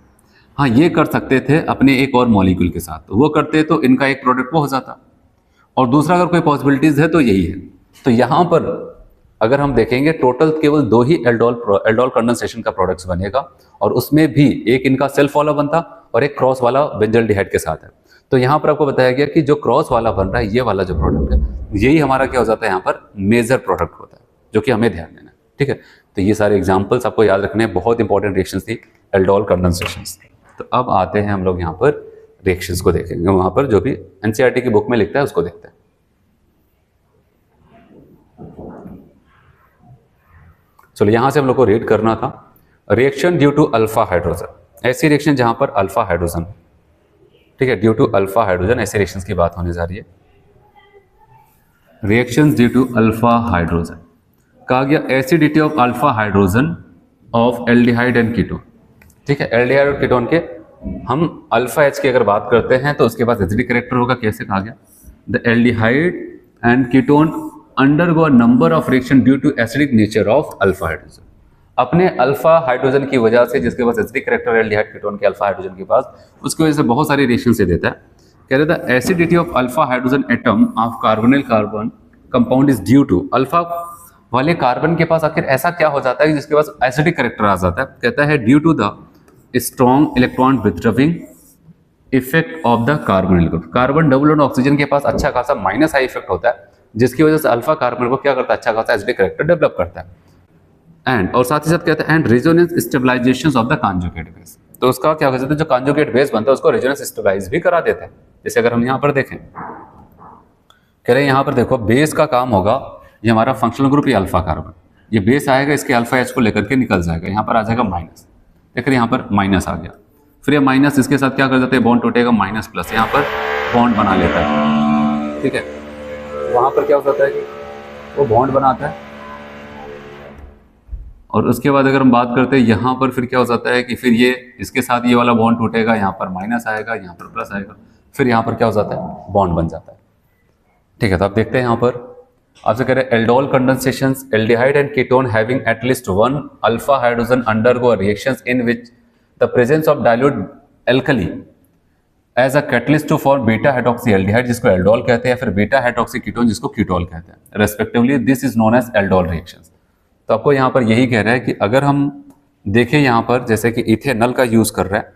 हाँ, ये कर सकते थे अपने एक और मॉलिक्यूल के साथ, तो वो करते तो इनका एक प्रोडक्ट वो हो जाता। और दूसरा अगर कोई पॉसिबिलिटीज है तो यही है। तो यहाँ पर अगर हम देखेंगे टोटल केवल 2 ही एल्डोल कंडेंसेशन का प्रोडक्ट्स बनेगा, और उसमें भी एक इनका सेल्फ वाला बनता और एक क्रॉस वाला बेंजल डिहाइड के साथ है। तो यहाँ पर आपको बताया गया कि जो क्रॉस वाला बन रहा है, ये वाला जो प्रोडक्ट है, यही हमारा क्या हो जाता है यहाँ पर मेजर प्रोडक्ट होता है, जो कि हमें ध्यान देना है। ठीक है, तो ये सारे एग्जाम्पल्स आपको याद रखने हैं, बहुत इंपॉर्टेंट रिएक्शंस थी एल्डोल कंडेंसेशंस। तो अब आते हैं हम लोग यहाँ पर रिएक्शंस को देखेंगे, वहाँ पर जो भी NCERT की बुक में लिखता है उसको देखते हैं। चलो यहाँ से हम लोग को रीड करना था, reaction due to alpha hydrogen, ऐसी रिएक्शन जहाँ पर अल्फा हाइड्रोजन, ठीक है, ड्यू टू अल्फा हाइड्रोजन, ऐसे रिएक्शंस की बात होने जा रही है। Reactions due to alpha hydrogen कहा गया acidity of alpha hydrogen of aldehyde and ketone. ठीक है, एल्डिहाइड और कीटोन के हम अल्फा H की अगर बात करते हैं तो उसके पास एसिडिक कैरेक्टर होगा। कैसे कहा गया, the aldehyde and ketone undergo number of reaction due to acidic nature of alpha hydrogen. अपने अल्फा हाइड्रोजन की वजह से, जिसके पास एसिडिक कैरेक्टर एल्डिहाइड कीटोन के अल्फा हाइड्रोजन के पास, उसकी वजह से बहुत सारी रिएक्शन से देता है। कह रहे थे acidity of alpha hydrogen atom of carbonyl carbon compound is due to, alpha वाले कार्बन के पास आखिर ऐसा क्या हो जाता है जिसके पास एसिडिक कैरेक्टर आ जाता है। कहता है due to the strong electron withdrawing effect of the carbonyl group. Carbon double bond oxygen के पास अच्छा खासा माइनस आई इफेक्ट होता है, जिसकी वजह से अल्फा कार्बन को क्या करता है, अच्छा खासा एसिडिक कैरेक्टर डेवलप करता है। एंड और साथ ही साथ कहता है and resonance stabilisation of the conjugate base. तो उसका क्या कहते हैं, जो कॉन्जुगेट बेस बनता है उसको रेजोनेंस स्टेबलाइज भी करा देते हैं। जैसे अगर हम यहाँ पर देखें, कह रहे हैं यहाँ पर देखो बेस का काम होगा, ये हमारा फंक्शनल ग्रुप ये अल्फा कार्बन, ये बेस आएगा, इसके अल्फा H को लेकर के निकल जाएगा, यहाँ पर आ जाएगा माइनस। देख रहे यहाँ पर माइनस आ गया, फिर ये माइनस इसके साथ क्या कर देते हैं, बॉन्ड टूटेगा, माइनस प्लस यहाँ पर बॉन्ड बना लेता है। ठीक है, वहाँ पर क्या हो जाता है कि वो बॉन्ड बनाता है, और उसके बाद अगर हम बात करते हैं यहाँ पर फिर क्या हो जाता है कि फिर ये इसके साथ ये वाला बॉन्ड टूटेगा, यहाँ पर माइनस आएगा, यहाँ पर प्लस आएगा, फिर यहाँ पर क्या हो जाता है, बॉन्ड बन जाता है। ठीक है, तो आप देखते हैं यहाँ पर आपसे कह रहे हैं aldol condensations, aldehyde and ketone having at least 1 alpha hydrogen undergo reactions in which the presence of dilute alkali as a catalyst to form beta hydroxy aldehyde, जिसको एल्डोल कहते हैं, फिर बीटा हाइड्रोक्सी कीटोन जिसको ketol कहते हैं respectively. This is known as aldol reactions. तो आपको यहाँ पर यही कह रहा है कि अगर हम देखें यहाँ पर जैसे कि इथेनॉल का यूज कर रहा है,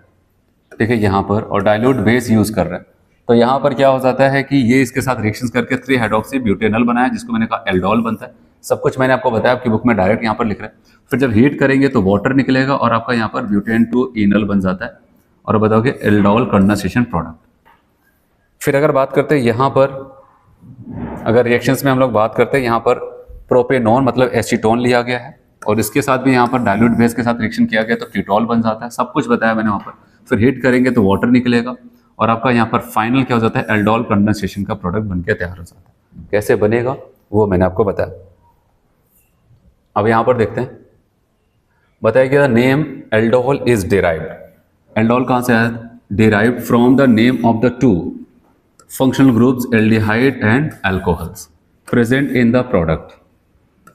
ठीक है, यहाँ पर और डाइल्यूट बेस यूज कर रहा है, तो यहाँ पर क्या हो जाता है कि ये इसके साथ रिएक्शंस करके 3 हाइड्रोक्सी ब्यूटेनॉल बनाया, जिसको मैंने कहा एल्डोल बनता है। सब कुछ मैंने आपको बताया, आपकी बुक में डायरेक्ट यहाँ पर लिख रहा है। फिर जब हीट करेंगे तो वाटर निकलेगा और आपका यहाँ पर ब्यूटेन 2 इनॉल बन जाता है, और बताओगे एल्डोल कंडेंसेशन प्रोडक्ट। फिर अगर बात करते हैं यहाँ पर, अगर रिएक्शंस में हम लोग बात करते हैं, यहाँ पर प्रोपेनॉन मतलब एसीटोन लिया गया है, और इसके साथ भी यहाँ पर डाइल्यूट बेस के साथ रिएक्शन किया गया तो कीटोल बन जाता है। सब कुछ बताया मैंने वहाँ पर। फिर हीट करेंगे तो वाटर निकलेगा, और आपका यहाँ पर फाइनल क्या हो जाता है, एल्डोल कंडेंसेशन का प्रोडक्ट बनके तैयार हो जाता है। कैसे बनेगा वो मैंने आपको बताया। अब यहाँ पर देखते हैं, बताया गया name aldol is derived. Aldol कहाँ से आया? Derived from the name of the two functional groups aldehyde and alcohols present in the product.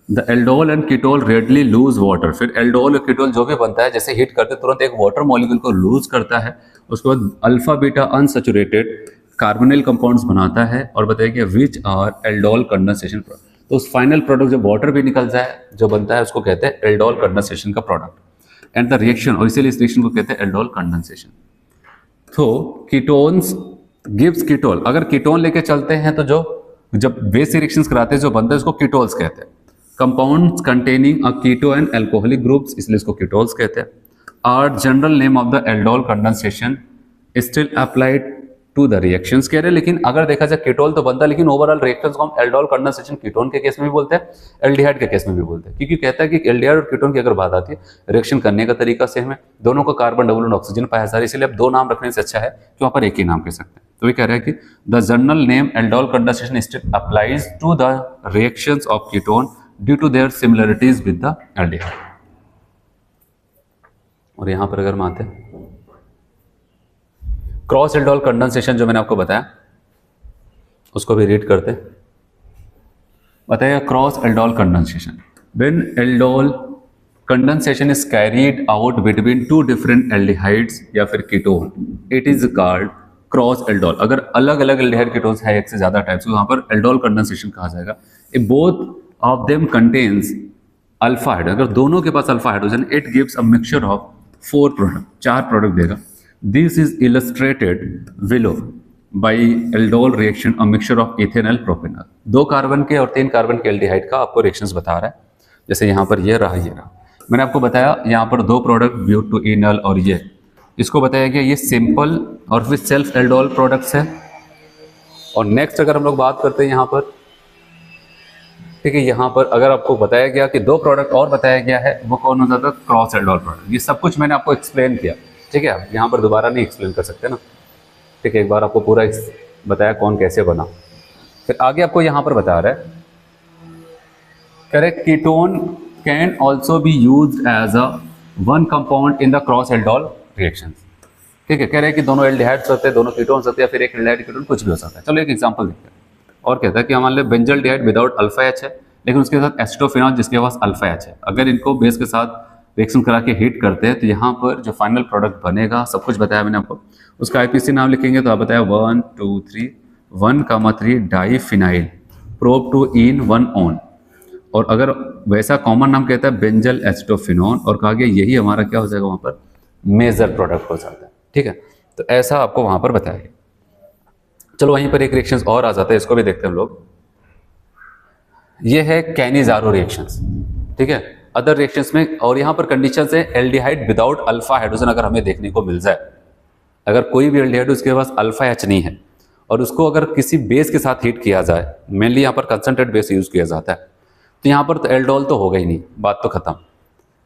The aldol and ketol readily lose water. फिर एल्डोहल और कीटोल जो भी बनता है, जैसे हीट करते तुरंत एक वाटर मॉलिक्यूल को लूज करता है, उसके बाद alpha beta unsaturated carbonyl compounds बनाता है, और बताइए कि विच आर एल्डोहल कंडेंसेशन प्रोडक्ट। तो उस फाइनल प्रोडक्ट जब वाटर भी निकल जाए जो बनता है उसको कहते हैं एल्डोहल कंडेंसेशन का प्रोडक्ट एंड द रिएक्शन, और इसीलिए इस रिएक्शन को कहते हैं एल्डोहल कंडेंसेशन। तो कीटोन्स गिव्स कीटोल। अगर कीटोन लेके चलते हैं तो जो जब बेस रिएक्शंस कराते हैं जो बनता है उसको कीटोल्स कहते हैं। Compounds containing a keto and alcoholic groups, इसलिए इसको कीटोल्स कहते हैं। Are general name of the aldol condensation still applied to the reactions कह रहे हैं। लेकिन अगर देखा जाए कीटोल तो बनता है, लेकिन ओवरऑल रिएक्शंस को हम एल्डोहल कंडेंसेशन कीटोन के केस में भी बोलते हैं, एल्डिहाइड के केस में भी बोलते हैं, क्योंकि कहता है कि एल्डिहाइड और कीटोन की अगर बात आती है रिएक्शन करने का तरीका सेम है, दोनों का कार्बन डबल बॉन्ड ऑक्सीजन पाया जा रहा है, इसलिए अब दो नाम रखने से अच्छा है कि वहां पर एक ही नाम कह सकते हैं। तो ये कह रहा है कि the general name aldol condensation still applies to the reactions of ketone due to their similarities with the aldehyde. और यहां पर अगर हम आते हैं क्रॉस एल्डोहल कंडेंसेशन जो मैंने आपको बताया उसको भी रीड करते हैं। बताइए cross aldol condensation, when aldol condensation is carried out between two different aldehydes या फिर ketone, it is called cross aldol. अगर अलग अलग एल्डिहाइड कीटोन्स है एक से ज्यादा टाइप्स, तो वहां पर एल्डोहल कंडेंसेशन कहा जाएगा। If both of them contains alpha hydrogen, अगर दोनों के पास alpha hydrogen, it gives a mixture of 4 product, 4 product देगा। This is illustrated below by aldol reaction a mixture of ethanol propanol. 2 carbon के और 3 कार्बन के एल्डिहाइड का आपको रिएक्शंस बता रहा है। जैसे यहाँ पर ये रहा, ये रहा, मैंने आपको बताया यहाँ पर 2 प्रोडक्ट ब्यूटेनॉल और ये, इसको बताया गया ये सिंपल और फिर सेल्फ एल्डोहल प्रोडक्ट्स है। और नेक्स्ट अगर हम लोग बात करते हैं यहाँ पर, ठीक है, यहाँ पर अगर आपको बताया गया कि 2 प्रोडक्ट और बताया गया है, वो कौन हो जाता है? Cross aldol product. ये सब कुछ मैंने आपको एक्सप्लेन किया, ठीक है, यहाँ पर दोबारा नहीं एक्सप्लेन कर सकते ना, ठीक है, एक बार आपको पूरा बताया कौन कैसे बना। फिर आगे आपको यहाँ पर बता रहा है, कह रहे ketone can also be used as a one compound in the cross aldol reactions. ठीक है, कह रहे हैं कि दोनों एल्डिहाइड्स होते हैं, दोनों कीटोन्स होते हैं, या फिर एक एल्डिहाइड कीटोन कुछ भी हो सकता है। चलो एक एग्जांपल देखते हैं। और कहता है कि मान लो बेंजल्डिहाइड विदाउट अल्फा एच है, लेकिन उसके साथ एसिटोफिनॉल जिसके पास अल्फा एच है, अगर इनको बेस के साथ रिएक्शन करा के हीट करते हैं तो यहाँ पर जो फाइनल प्रोडक्ट बनेगा, सब कुछ बताया मैंने आपको, उसका आईपीसी नाम लिखेंगे तो आप बताया 1 2 3 1,3 diphenyl prop two en 1 one. और अगर वैसा कॉमन नाम कहता है बेंजल एसिटोफिनॉल, और कहा गया यही हमारा क्या हो जाएगा वहाँ पर मेजर प्रोडक्ट हो जाता है। ठीक है, तो ऐसा आपको वहाँ पर बताया गया। चलो वहीं पर एक रिएक्शंस और आ जाता है, इसको भी देखते हैं हम लोग। ये है कैनिजारो रिएक्शंस, ठीक है, अदर रिएक्शंस में। और यहाँ पर कंडीशन है एल्डिहाइड विदाउट अल्फा हाइड्रोजन अगर हमें देखने को मिल जाए, अगर कोई भी एल्डिहाइड उसके पास अल्फा एच नहीं है और उसको अगर किसी बेस के साथ हीट किया जाए, मेनली यहाँ पर कंसंट्रेट बेस यूज किया जाता है, तो यहाँ पर तो एल्डोहल तो होगा ही नहीं, बात तो खत्म।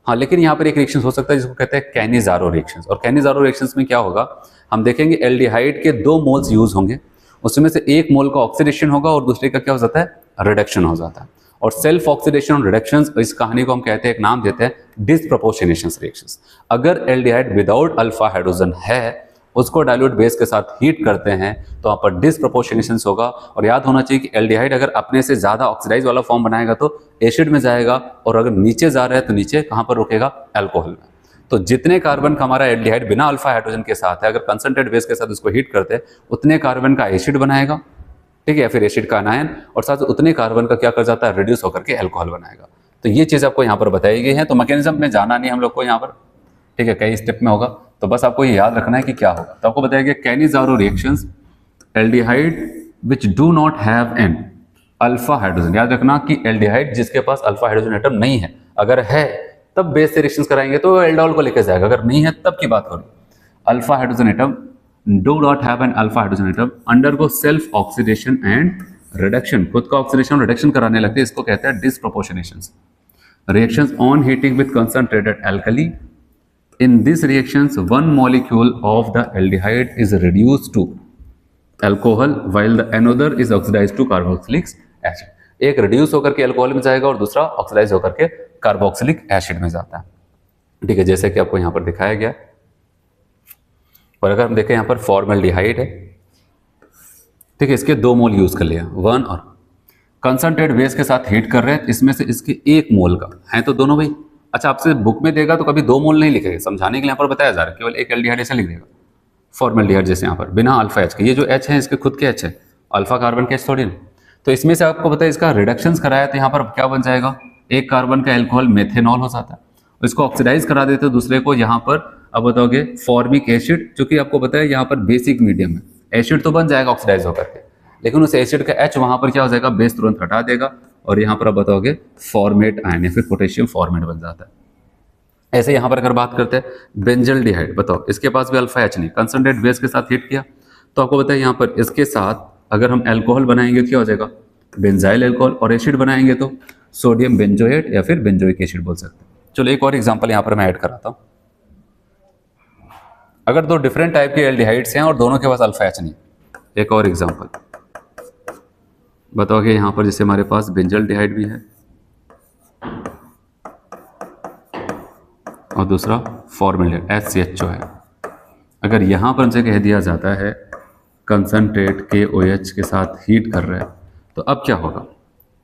हाँ, लेकिन यहाँ पर एक रिएक्शन हो सकता है जिसको कहते हैं कैनिजारो रिएक्शंस। और कैनिजारो रिएक्शंस में क्या होगा, हम देखेंगे एल्डिहाइड के 2 मोल्स यूज होंगे, उसमें से 1 मोल का ऑक्सीडेशन होगा और दूसरे का क्या हो जाता है, रिडक्शन हो जाता है। और सेल्फ ऑक्सीडेशन और रिडक्शन, इस कहानी को हम कहते हैं, एक नाम देते हैं डिसप्रोपोर्शनेशन रिएक्शंस। अगर एल्डिहाइड विदाउट अल्फा हाइड्रोजन है, उसको डाइल्यूट बेस के साथ हीट करते हैं तो वहाँ पर डिसप्रोपोर्शनेशन होगा। और याद होना चाहिए कि एल्डिहाइड अगर अपने से ज़्यादा ऑक्सीडाइज वाला फॉर्म बनाएगा तो एसिड में जाएगा, और अगर नीचे जा रहा है तो नीचे कहाँ पर रुकेगा, अल्कोहल में। तो जितने कार्बन का हमारा एल्डिहाइड बिना अल्फा हाइड्रोजन के साथ है, अगर कंसंट्रेट बेस के साथ उसको हीट करते हैं, उतने कार्बन का एसिड बनाएगा, ठीक है, या फिर एसिड का अनायन, और साथ उतने कार्बन का क्या कर जाता है, रिड्यूस होकर के अल्कोहल बनाएगा। तो ये चीज़ आपको यहाँ पर बताई गई है। तो मैकेनिज्म में जाना नहीं हम लोग को यहाँ पर, ठीक है, कई स्टेप में होगा, तो बस आपको ये याद रखना है कि क्या होगा। तो आपको बताया गया Cannizzaro reactions, aldehyde which do not have an alpha hydrogen. याद रखना कि एल्डिहाइड जिसके पास अल्फा हाइड्रोजन एटम नहीं है, अगर है तब बेस से रिएक्शंस कराएंगे तो एल्डोहल को लेकर जाएगा, अगर नहीं है तब की बात हो रही। Alpha hydrogen atom do not have an alpha hydrogen atom undergo self oxidation and reduction, खुद का ऑक्सीडेशन और रिडक्शन कराने लगते हैं, इसको कहते हैं disproportionations. Reactions on heating with concentrated alkali, in these reactions one molecule of the aldehyde is reduced to alcohol while the another is oxidized to carboxylic acid। एक रिड्यूस होकर के अल्कोहल में जाएगा और दूसरा ऑक्सीडाइज होकर के कार्बोक्सिलिक एसिड में जाता है। ठीक है, जैसे कि आपको यहाँ पर दिखाया गया। और अगर हम देखें यहाँ पर फॉर्मल्डिहाइड है, ठीक है, इसके 2 मोल यूज कर लिया, 1 और कंसंट्रेट बेस के साथ हीट कर रहे हैं, इसमें से इसके 1 मोल का है तो दोनों भाई। अच्छा, आपसे बुक में देगा तो कभी 2 मोल नहीं लिखेगा, समझाने के लिए यहाँ पर बताया जा रहा है, केवल एक एल्डिहाइड ऐसे लिख देगा फॉर्मल्डिहाइड, जैसे यहाँ पर बिना अल्फा एच के। ये जो एच है इसके खुद के एच है, अल्फा कार्बन के एच थोड़ी ना। तो इसमें से आपको पता है इसका रिडक्शंस कराया तो यहाँ पर क्या बन जाएगा, एक कार्बन का एल्कोहल मेथेनॉल हो जाता है, इसको ऑक्सीडाइज करा देते हो दूसरे को, यहाँ पर अब बताओगे फॉर्मिक एसिड, क्योंकि आपको पता है यहाँ पर बेसिक मीडियम है, एसिड तो बन जाएगा ऑक्सीडाइज होकर के, लेकिन उस एसिड का एच वहाँ पर क्या हो जाएगा, बेस तुरंत हटा देगा और यहाँ पर आप बताओगे फॉर्मेट आयन या फिर पोटेशियम फॉर्मेट बन जाता है। ऐसे यहाँ पर अगर बात करते हैं बेंजल्डिहाइड, बताओ इसके पास भी अल्फा एच नहीं, कंसंट्रेट बेस के साथ हीट किया तो आपको बताया यहाँ पर इसके साथ अगर हम एल्कोहल बनाएंगे क्या हो जाएगा, बेंजाइल एल्कोहल, और एसिड बनाएंगे तो सोडियम बेंजोएट या फिर बेंजोइक एसिड बोल सकते हैं। चलो एक और एग्जांपल यहाँ पर मैं ऐड कराता हूँ। अगर 2 डिफरेंट टाइप के एल्डिहाइड्स हैं और दोनों के पास अल्फा एच नहीं, एक और एग्जांपल बताओगे यहाँ पर, जैसे हमारे पास बेंजल्डिहाइड भी है और दूसरा फॉर्मल्डिहाइड HCHO है। अगर यहाँ पर हमसे कह दिया जाता है कंसंट्रेट KOH के साथ हीट कर रहे हैं तो अब क्या होगा,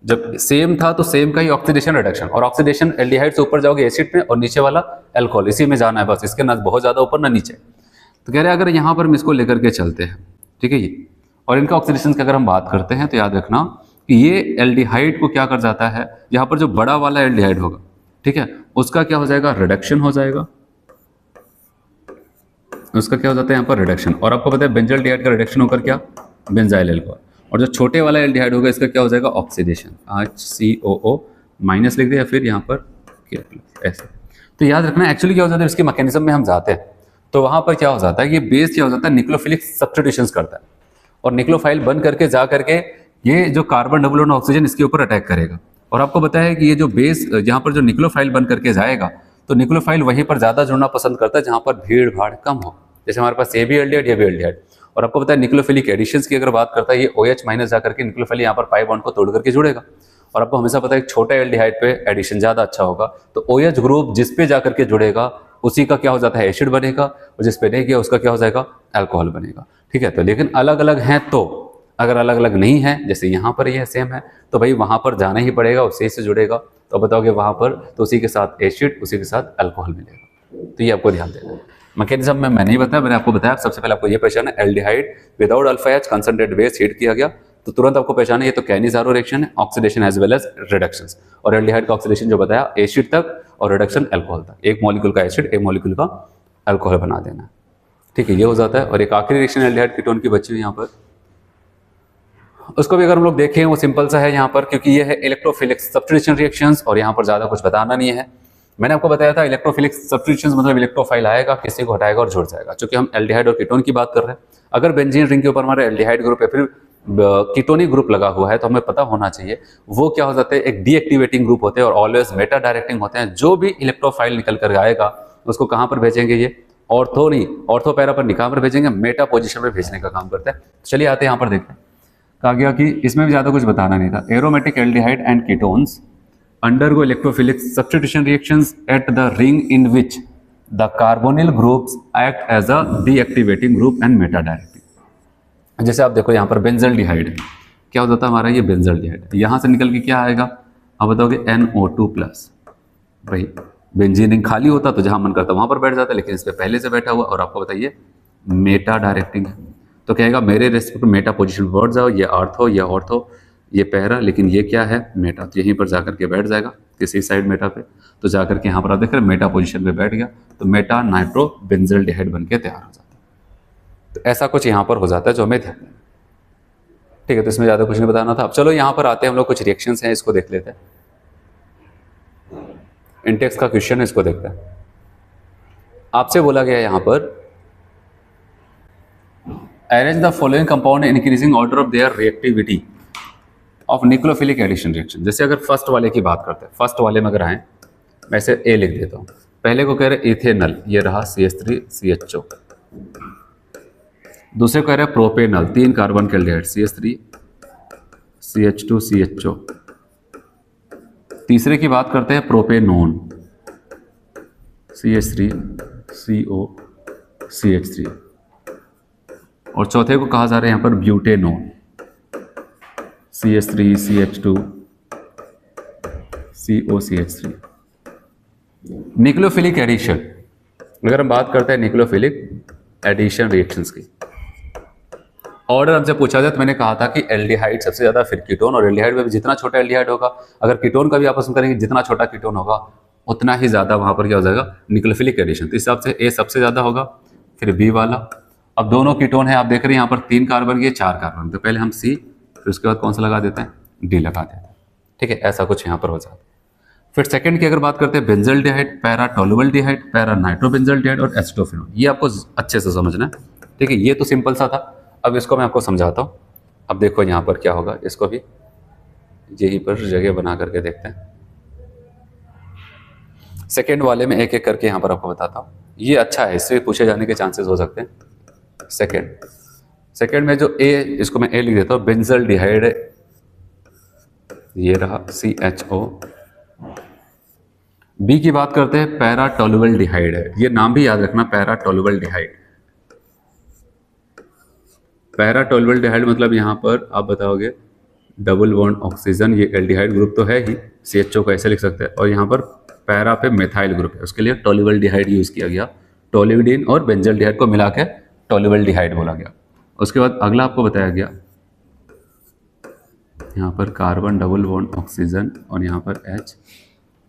जब सेम था तो सेम का ही ऑक्सीडेशन रिडक्शन, और ऑक्सीडेशन एल्डिहाइड से ऊपर जाओगे एसिड में और नीचे वाला अल्कोहल, इसी में जाना है बस, इसके ना बहुत ज़्यादा ऊपर ना नीचे। तो कह रहे हैं अगर यहाँ पर हम इसको लेकर के चलते हैं, ठीक है ये, और इनका ऑक्सीडेशन की अगर हम बात करते हैं तो याद रखना कि ये एल्डिहाइड को क्या कर जाता है, यहाँ पर जो बड़ा वाला एल्डिहाइड होगा, ठीक है, उसका क्या हो जाएगा, रिडक्शन हो जाएगा, उसका क्या हो जाता है यहाँ पर रिडक्शन। और आपको पता है बेंजल्डिहाइड का रिडक्शन होकर क्या, बेंजाइल एल्कोहल, और जो छोटे वाला एल्डिहाइड होगा इसका क्या हो जाएगा, ऑक्सीडेशन, HCOO माइनस लिख दिया, फिर यहाँ पर ऐसे। तो याद रखना एक्चुअली क्या हो जाता है, इसके मैकेनिज्म में हम जाते हैं तो वहाँ पर क्या हो जाता है, ये बेस क्या हो जाता है, निक्लोफिलिक सब्स्टिट्यूशंस करता है, और निक्लोफाइल बन करके जा करके ये जो कार्बन डबल बॉन्ड ऑक्सीजन इसके ऊपर अटैक करेगा। और आपको पता है कि ये जो बेस यहाँ पर जो निक्लोफाइल बन करके जाएगा तो निक्लोफाइल वहीं पर ज़्यादा जुड़ना पसंद करता है जहाँ पर भीड़ भाड़ कम हो, जैसे हमारे पास ये भी एल्डिहाइड, ये भी एल्डिहाइड। और आपको पता है निक्लोफिलिक एडिशंस की अगर बात करता है, ये OH माइनस जाकर के निक्लोफिल यहाँ पर पाई बॉन्ड को तोड़ करके जुड़ेगा। और आपको हमेशा पता है छोटे एल्डिहाइड पे एडिशन ज़्यादा अच्छा होगा, तो OH ग्रुप जिस पे जाकर के जुड़ेगा उसी का क्या हो जाता है, एसिड बनेगा, और जिस पे नहीं गया उसका क्या हो जाएगा, अल्कोहल बनेगा। ठीक है, तो लेकिन अलग अलग हैं, तो अगर अलग अलग नहीं है, जैसे यहाँ पर ये सेम है तो भाई वहाँ पर जाना ही पड़ेगा, उसी से जुड़ेगा, तो बताओगे वहाँ पर तो उसी के साथ एसिड, उसी के साथ अल्कोहल मिलेगा। तो ये आपको ध्यान देना है। मैकेनिज्म में मैं नहीं बताया, मैंने आपको बताया। सबसे पहले आपको ये पहचाना है, aldehyde without alpha H concentrate base heat किया गया तो तुरंत आपको पहचाना ये तो कैनिज़ारो रिएक्शन है, oxidation as well as reductions. और एल्डिहाइड का ऑक्सीडेशन जो बताया एसिड तक और रिडक्शन अल्कोहल तक, एक मॉलिक्यूल का एसिड एक मॉलिक्यूल का अल्कोहल बना देना। ठीक है, ये हो जाता है। और एक आखिरी रिएक्शन एल्डिहाइड कीटोन की बची हुई यहाँ पर, उसको भी अगर हम लोग देखें वो सिंपल सा है यहाँ पर, क्योंकि ये है इलेक्ट्रोफिलिक सब्स्टिट्यूशन रिएक्शंस और यहाँ पर ज़्यादा कुछ बताना नहीं है। मैंने आपको बताया था इलेक्ट्रोफिलिक सब्स्टिट्यूशंस मतलब इलेक्ट्रोफाइल आएगा, किसी को हटाएगा और जुड़ जाएगा। क्योंकि हम एल्डिहाइड और कीटोन की बात कर रहे हैं, अगर बेंजीन रिंग के ऊपर हमारा एल्डिहाइड ग्रुप या फिर कीटोनिक ग्रुप लगा हुआ है तो हमें पता होना चाहिए वो क्या हो जाते हैं, एक डीएक्टिवेटिंग ग्रुप होते हैं और ऑलवेज मेटा डायरेक्टिंग होते हैं। जो भी इलेक्ट्रोफाइल निकल कर आएगा उसको कहाँ पर भेजेंगे, ये ऑर्थो नहीं, ऑर्थो पैरा पर निकाह पर भेजेंगे, मेटा पोजिशन पर भेजने का काम करता है। चलिए आते हैं यहाँ पर देखते हैं। कहा गया कि इसमें भी ज़्यादा कुछ बताना नहीं था। Aromatic aldehyde and ketones undergo electrophilic substitution reactions at the ring in which the carbonyl groups act as a deactivating group and meta directing। जैसे आप देखो यहाँ पर बेंजल्डिहाइड क्या हो जाता है हमारा, ये बेंजल्डिहाइड यहाँ से निकल के क्या आएगा, आप बताओगे NO2+। भाई बेंजीन रिंग खाली होता तो जहाँ मन करता वहाँ पर बैठ जाता, लेकिन इस पर पहले से बैठा हुआ और आपको बताइए मेटा डायरेक्टिंग है तो कहेगा मेरे रेस्पेक्ट मेटा पोजिशन पर बैठ जाओ, ये आर्थो, ये ऑर्थो, ये पैरा, लेकिन ये क्या है मेटा, तो यहीं पर जाकर के बैठ जाएगा किसी साइड मेटा पे। तो जाकर के यहाँ पर आप देख रहे हैं मेटा पोजीशन पे बैठ गया तो मेटा नाइट्रो बेंजल्डिहाइड बन के तैयार हो जाता है। तो ऐसा कुछ यहाँ पर हो जाता है जो हमें ध्यान देना। ठीक है, तो इसमें ज़्यादा कुछ नहीं बताना था। अब चलो यहाँ पर आते हैं हम लोग, कुछ रिएक्शंस हैं इसको देख लेते हैं। इंटेक्स का क्वेश्चन है, इसको देखते हैं। आपसे बोला गया यहाँ पर arrange the following compound increasing order of their reactivity of nucleophilic addition reaction. जैसे अगर फर्स्ट वाले की बात करते हैं, फर्स्ट वाले में अगर आए, मैं इसे ए लिख देता हूँ। पहले को कह रहे इथेनल, ये रहा CH3CHO। दूसरे को कह रहे प्रोपेनल, 3 कार्बन के एल्डिहाइड CH3CH2CHO। तीसरे की बात करते हैं प्रोपेनोन, CH3 CO CH3, और चौथे को कहा जा रहा है यहाँ पर butanone, CH3 CH2 CO CH3। Nucleophilic addition, अगर हम बात करते हैं न्यूक्लियोफिलिक एडिशन रिएक्शंस की, ऑर्डर हमसे पूछा जाए तो मैंने कहा था कि एल्डिहाइड सबसे ज़्यादा, फिर कीटोन, और एल्डिहाइड में भी जितना छोटा एल्डिहाइड होगा, अगर कीटोन का भी आपस में करेंगे जितना छोटा कीटोन होगा उतना ही ज़्यादा वहाँ पर क्या हो जाएगा, न्यूक्लियोफिलिक एडिशन। तो इस हिसाब से ए सबसे ज़्यादा होगा, फिर बी वाला। अब दोनों कीटोन है, आप देख रहे हैं यहाँ पर 3 कार्बन, ये 4 कार्बन, तो पहले हम सी, फिर उसके बाद कौन सा लगा देते हैं, डी लगा देते हैं। ठीक है, ऐसा कुछ यहाँ पर हो जाता है। फिर सेकंड की अगर बात करते हैं, बेंजल्डिहाइड, पैरा टोलुबल्डिहाइड, पैरा नाइट्रोबेंजल्डिहाइड और एसिटोफिनोन, ये आपको अच्छे से समझना है। ठीक है, ये तो सिंपल सा था, अब इसको मैं आपको समझाता हूँ। अब देखो यहाँ पर क्या होगा, इसको भी यहीं पर जगह बना करके देखते हैं। सेकेंड वाले में एक एक करके यहाँ पर आपको बताता हूँ, ये अच्छा है, इससे पूछे जाने के चांसेस हो सकते हैं। सेकेंड में जो ए, इसको मैं ए लिख देता हूँ, बेंजल्डिहाइड, ये रहा CHO। बी की बात करते हैं, पैरा टोलुबल्डिहाइड है, ये नाम भी याद रखना, पैरा टोलुबल्डिहाइड। पैरा टोलुबल्डिहाइड मतलब यहाँ पर आप बताओगे डबल बॉन्ड ऑक्सीजन, ये एल्डिहाइड ग्रुप तो है ही, CHO को ऐसे लिख सकते हैं, और यहाँ पर पैरा पे मेथाइल ग्रुप है, उसके लिए टोलुबल्डिहाइड यूज़ किया गया। टोल्यूडिन और बेंजल्डिहाइड को मिला के टोलुबल्डिहाइड बोला गया। उसके बाद अगला आपको बताया गया, यहाँ पर कार्बन डबल बॉन्ड ऑक्सीजन और यहाँ पर H।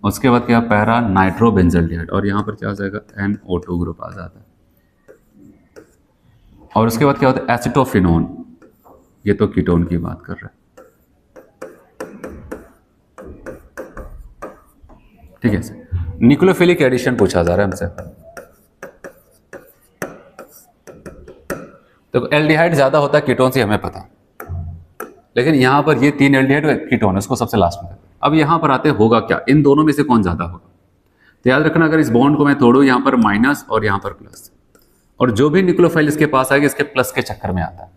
उसके बाद क्या, पैरा नाइट्रोबेंजल्डिहाइड, और यहाँ पर क्या आ जाएगा, NO2 ग्रुप आ जाता है। और उसके बाद क्या होता है, एसिटोफिनोन, ये तो कीटोन की बात कर रहे हैं। ठीक है, न्यूक्लियोफिलिक एडिशन पूछा जा रहा है हमसे। तो एल्डिहाइड ज्यादा होता है कीटोन से, हमें पता, लेकिन यहां पर ये 3 एल्डिहाइड कीटोन, इसको सबसे लास्ट में। अब यहां पर आते होगा क्या, इन दोनों में से कौन ज्यादा होगा। तो याद रखना, अगर इस बॉन्ड को मैं तोड़ूं, यहां पर माइनस और यहां पर प्लस, और जो भी न्यूक्लियोफाइल इसके पास आएगा इसके प्लस के चक्कर में आता है।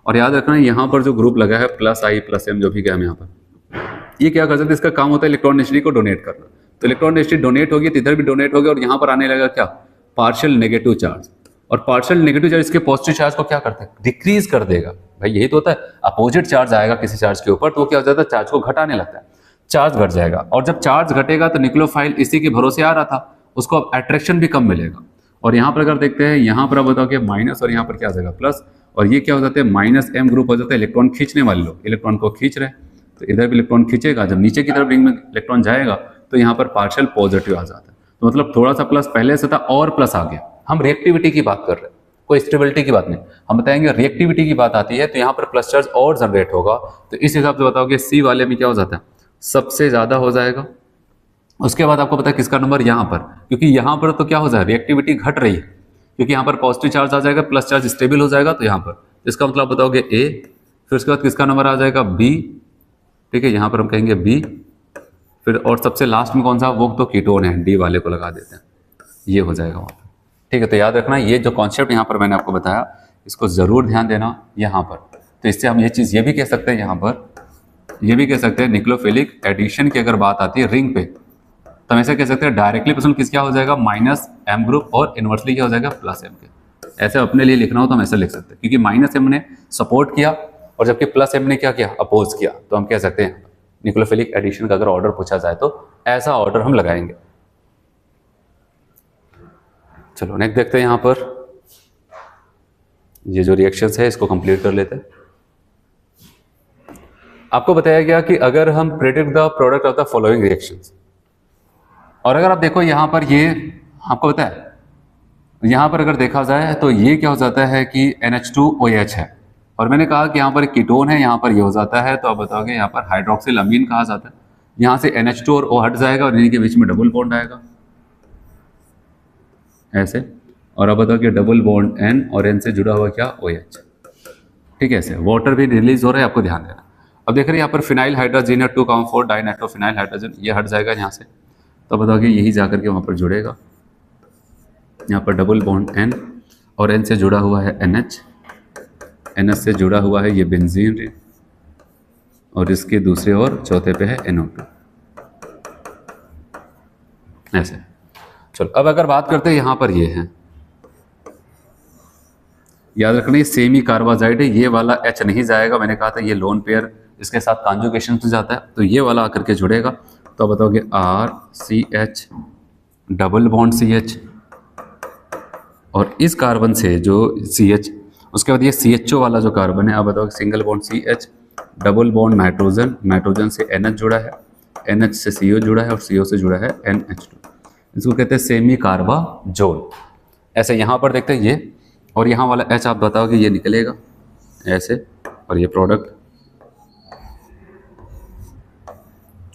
और याद रखना यहाँ पर जो ग्रुप लगा है प्लस आई प्लस एम, जो भी क्या, यहाँ पर ये क्या कर सकते हैं, इसका काम होता है इलेक्ट्रॉन डेंसिटी को डोनेट करना। तो इलेक्ट्रॉन डेंसिटी डोनेट होगी तो इधर भी डोनेट होगी, और यहाँ पर आने लगा क्या, पार्शियल नेगेटिव चार्ज। और पार्शियल नेगेटिव चार्ज इसके पॉजिटिव चार्ज को क्या करता है, डिक्रीज कर देगा। भाई यही तो होता है, अपोजिट चार्ज आएगा किसी चार्ज के ऊपर तो वो क्या हो जाता है, चार्ज को घटाने लगता है, चार्ज घट जाएगा। और जब चार्ज घटेगा तो न्यूक्लियोफाइल इसी के भरोसे आ रहा था, उसको अब अट्रैक्शन भी कम मिलेगा। और यहाँ पर अगर देखते हैं, यहाँ पर आप बताओ कि माइनस और यहाँ पर क्या आ जाएगा, प्लस, और ये क्या हो जाते हैं, माइनस M ग्रुप हो जाता है। इलेक्ट्रॉन खींचने वाले लोग इलेक्ट्रॉन को खींच रहे हैं, तो इधर भी इलेक्ट्रॉन खींचेगा, जब नीचे की तरफ रिंग में इलेक्ट्रॉन जाएगा तो यहाँ पर पार्शियल पॉजिटिव आ जाता है। तो मतलब थोड़ा सा प्लस पहले से था और प्लस आ गया। हम रिएक्टिविटी की बात कर रहे हैं, कोई स्टेबिलिटी की बात नहीं, हम बताएंगे रिएक्टिविटी की बात आती है तो यहाँ पर प्लस चार्ज और जनरेट होगा। तो इस हिसाब से बताओगे सी वाले में क्या हो जाता है, सबसे ज्यादा हो जाएगा। उसके बाद आपको पता है किसका नंबर, यहाँ पर, क्योंकि यहाँ पर तो क्या हो जाएगा, रिएक्टिविटी घट रही है, क्योंकि यहाँ पर पॉजिटिव चार्ज आ जाएगा, प्लस चार्ज स्टेबल हो जाएगा, तो यहाँ पर इसका मतलब बताओगे ए। फिर उसके बाद किसका नंबर आ जाएगा, बी। ठीक है, यहाँ पर हम कहेंगे बी। फिर और सबसे लास्ट में कौन सा, वो तो कीटोन है, डी वाले को लगा देते हैं, ये हो जाएगा वहाँ पर। ठीक है, तो याद रखना ये जो कॉन्सेप्ट यहाँ पर मैंने आपको बताया, इसको ज़रूर ध्यान देना यहाँ पर। तो इससे हम ये चीज़ ये भी कह सकते हैं, यहाँ पर ये भी कह सकते हैं, न्यूक्लियोफिलिक एडिशन की अगर बात आती है रिंग पे, तो हम ऐसे कह सकते हैं डायरेक्टली पर्सन किस क्या हो जाएगा, माइनस एम ग्रुप, और इनवर्सली क्या हो जाएगा, प्लस एम के। ऐसे अपने लिए लिखना हो तो हम ऐसे लिख सकते हैं, क्योंकि माइनस एम ने सपोर्ट किया और जबकि प्लस एम ने क्या किया, अपोज किया। तो हम कह सकते हैं न्यूक्लियोफिलिक एडिशन का अगर ऑर्डर पूछा जाए तो ऐसा ऑर्डर हम लगाएंगे। चलो नेक्स्ट देखते हैं, यहाँ पर ये जो रिएक्शंस है इसको कंप्लीट कर लेते हैं। आपको बताया गया कि अगर हम predict the product of the following reactions, और अगर आप देखो यहाँ पर ये आपको पता है, यहाँ पर अगर देखा जाए तो ये क्या हो जाता है कि NH2OH है, और मैंने कहा कि यहाँ पर कीटोन है, यहाँ पर ये हो जाता है, तो आप बताओगे यहाँ पर हाइड्रोक्सिल अमीन कहा जाता है। यहाँ से NH2 और O हट जाएगा और इनके बीच में डबल बॉन्ड आएगा ऐसे, और अब बताओ कि डबल बॉन्ड N और N से जुड़ा हुआ क्या, OH। ठीक है, ऐसे वाटर भी रिलीज हो रहा है, आपको ध्यान देना। अब देख रहे हैं यहाँ पर फिनाइल हाइड्रोजन 2,4 डाइनाइट्रोफिनाइल हाइड्रोजन, ये हट जाएगा यहाँ से, तो बताओ कि यही जाकर के वहाँ पर जुड़ेगा। यहाँ पर डबल बॉन्ड N और N से जुड़ा हुआ है NH, NH से जुड़ा हुआ है ये बेंजीन रिंग, और इसके दूसरे और चौथे पे है NO2 ऐसे। चलो अब अगर बात करते हैं यहाँ पर ये है, याद रखना ये सेमी कार्बाजाइड है, ये वाला H नहीं जाएगा, मैंने कहा था ये लोन पेयर इसके साथ कॉन्जुगेशन से जाता है, तो ये वाला आकर के जुड़ेगा, तो बताओगे RCH डबल बॉन्ड CH, और इस कार्बन से जो CH, उसके बाद ये CHO वाला जो कार्बन है, आप बताओगे single bond CH double bond nitrogen, nitrogen से NH जुड़ा है, NH से CO जुड़ा है और CO से जुड़ा है NH2, इसको कहते हैं सेमी कार्बाजोल। ऐसे यहाँ पर देखते हैं ये, और यहाँ वाला H आप बताओगे ये निकलेगा ऐसे, और ये प्रोडक्ट,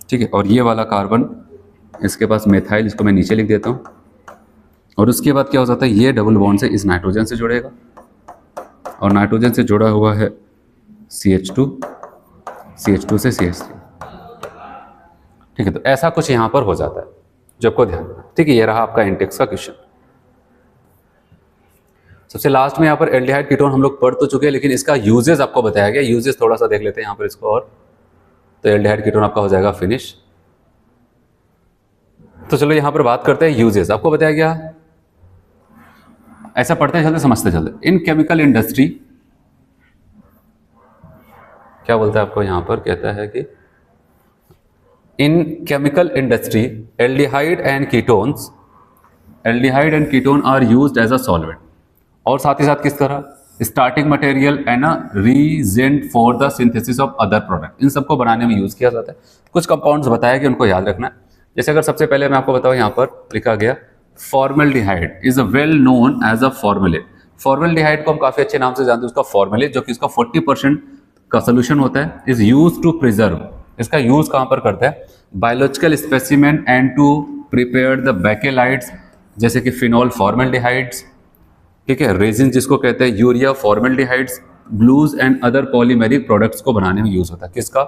ठीक है, और ये वाला कार्बन इसके पास मेथाइल, इसको मैं नीचे लिख देता हूँ, और उसके बाद क्या हो जाता है ये डबल बॉन्ड से इस नाइट्रोजन से जुड़ेगा, और नाइट्रोजन से जुड़ा हुआ है CH2, CH2 से CH3, ठीक है। तो ऐसा कुछ यहाँ पर हो जाता है जो आपको ध्यान रखना, ठीक है। ये रहा आपका इंटेक्स का क्वेश्चन। सबसे लास्ट में यहाँ पर एल्डिहाइड कीटोन हम लोग पढ़ तो चुके हैं, लेकिन इसका यूजेस आपको बताया गया, यूजेस थोड़ा सा देख लेते हैं यहाँ पर इसको, और तो एल्डिहाइड कीटोन आपका हो जाएगा फिनिश। तो चलो यहाँ पर बात करते हैं यूजेस, आपको बताया गया, ऐसा पढ़ते चलते समझते चलते। इन केमिकल इंडस्ट्री, क्या बोलता है आपको यहाँ पर, कहता है कि in chemical industry aldehyde and ketones, aldehyde and ketone are used as a solvent, और साथ ही साथ किस तरह, starting material and reagent for the synthesis of other product, इन सबको बनाने में यूज किया जाता है। कुछ कंपाउंड्स बताया कि उनको याद रखना है, जैसे अगर सबसे पहले मैं आपको बताऊं, यहाँ पर लिखा गया formaldehyde is a well known as a formulate. Formaldehyde को हम काफी अच्छे नाम से जानते हैं, उसका फॉर्मुलेट जो कि उसका 40% का सोल्यूशन होता है, इज यूज टू प्रिजर्व, इसका यूज कहां पर करता है, biological specimen and to prepare the bakelites, जैसे कि फिनॉल फॉर्मल्डिहाइड्स, ठीक है, रेजिन जिसको कहते हैं, urea formaldehydes, glues and other polymeric products को बनाने में यूज होता है। किसका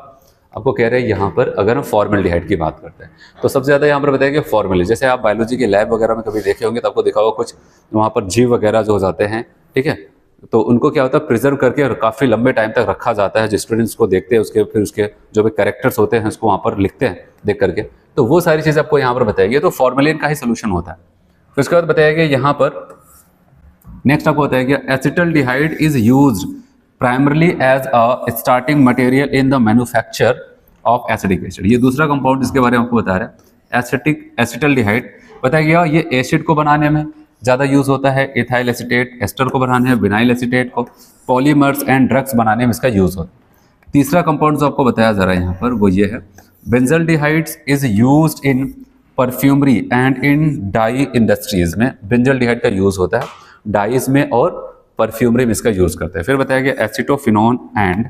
आपको कह रहे हैं यहाँ पर, अगर हम फॉर्मल्डिहाइड की बात करते हैं तो सबसे ज़्यादा यहाँ पर बताया कि फॉर्मल, जैसे आप बायोलॉजी के लैब वगैरह में कभी देखे होंगे तो आपको देखा होगा कुछ वहाँ पर जीव वगैरह जो हो जाते हैं, ठीक है, तो उनको क्या होता है प्रिजर्व करके और काफ़ी लंबे टाइम तक रखा जाता है, जो स्टूडेंट्स को देखते हैं उसके, फिर उसके जो भी कैरेक्टर्स होते हैं उसको वहाँ पर लिखते हैं देख करके, तो वो सारी चीज़ आपको यहाँ पर बताएगी, तो फॉर्मेलिन का ही सोल्यूशन होता है। फिर उसके बाद बताया गया यहाँ पर, नेक्स्ट आपको बताया गया acetaldehyde is used primarily as a starting material in the manufacture of acidic acid. ये दूसरा कंपाउंड इसके बारे में आपको बता रहा है, एसिटल्डिहाइड बताया गया, ये एसिड को बनाने में ज़्यादा यूज होता है, इथाइल एसीटेट एस्टर को बनाने में, विनाइल एसीटेट को, पॉलीमर्स एंड ड्रग्स बनाने में इसका यूज होता है। तीसरा कंपाउंड जो आपको बताया जा रहा है यहाँ पर वो ये है, benzaldehydes is used in perfumery and in dye industries में बेंजल्डिहाइड का यूज होता है, डाइज में और परफ्यूमरी में इसका यूज करते हैं। फिर बताया गया acetophenone and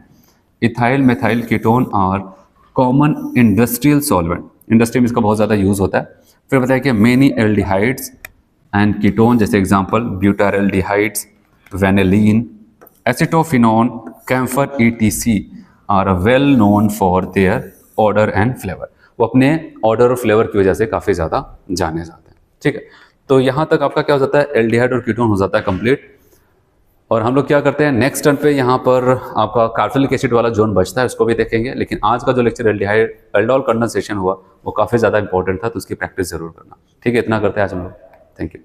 ethyl methyl ketone are common industrial solvent, industry में इसका बहुत ज़्यादा यूज होता है। फिर बताया कि मेनी एल्डिहाइड्स एंड कीटोन, जैसे example butyraldehydes, vanillin, acetophenone, camphor ETC are well known for their order and flavour, वो अपने ऑर्डर और फ्लेवर की वजह से काफ़ी ज़्यादा जाने जाते हैं, ठीक है। तो यहाँ तक आपका क्या हो जाता है, एल्डिहाइड और कीटोन हो जाता है कंप्लीट। और हम लोग क्या करते हैं नेक्स्ट टर्न पे, यहाँ पर आपका कार्बोक्सिलिक एसिड वाला जोन बचता है, उसको भी देखेंगे। लेकिन आज का जो लेक्चर एल्डिहाइड एल्डोल कंडेंसेशन हुआ वो काफ़ी ज़्यादा इंपॉर्टेंट था, तो उसकी प्रैक्टिस जरूर करना, ठीक है। इतना करते हैं आज हम लोग, थैंक यू।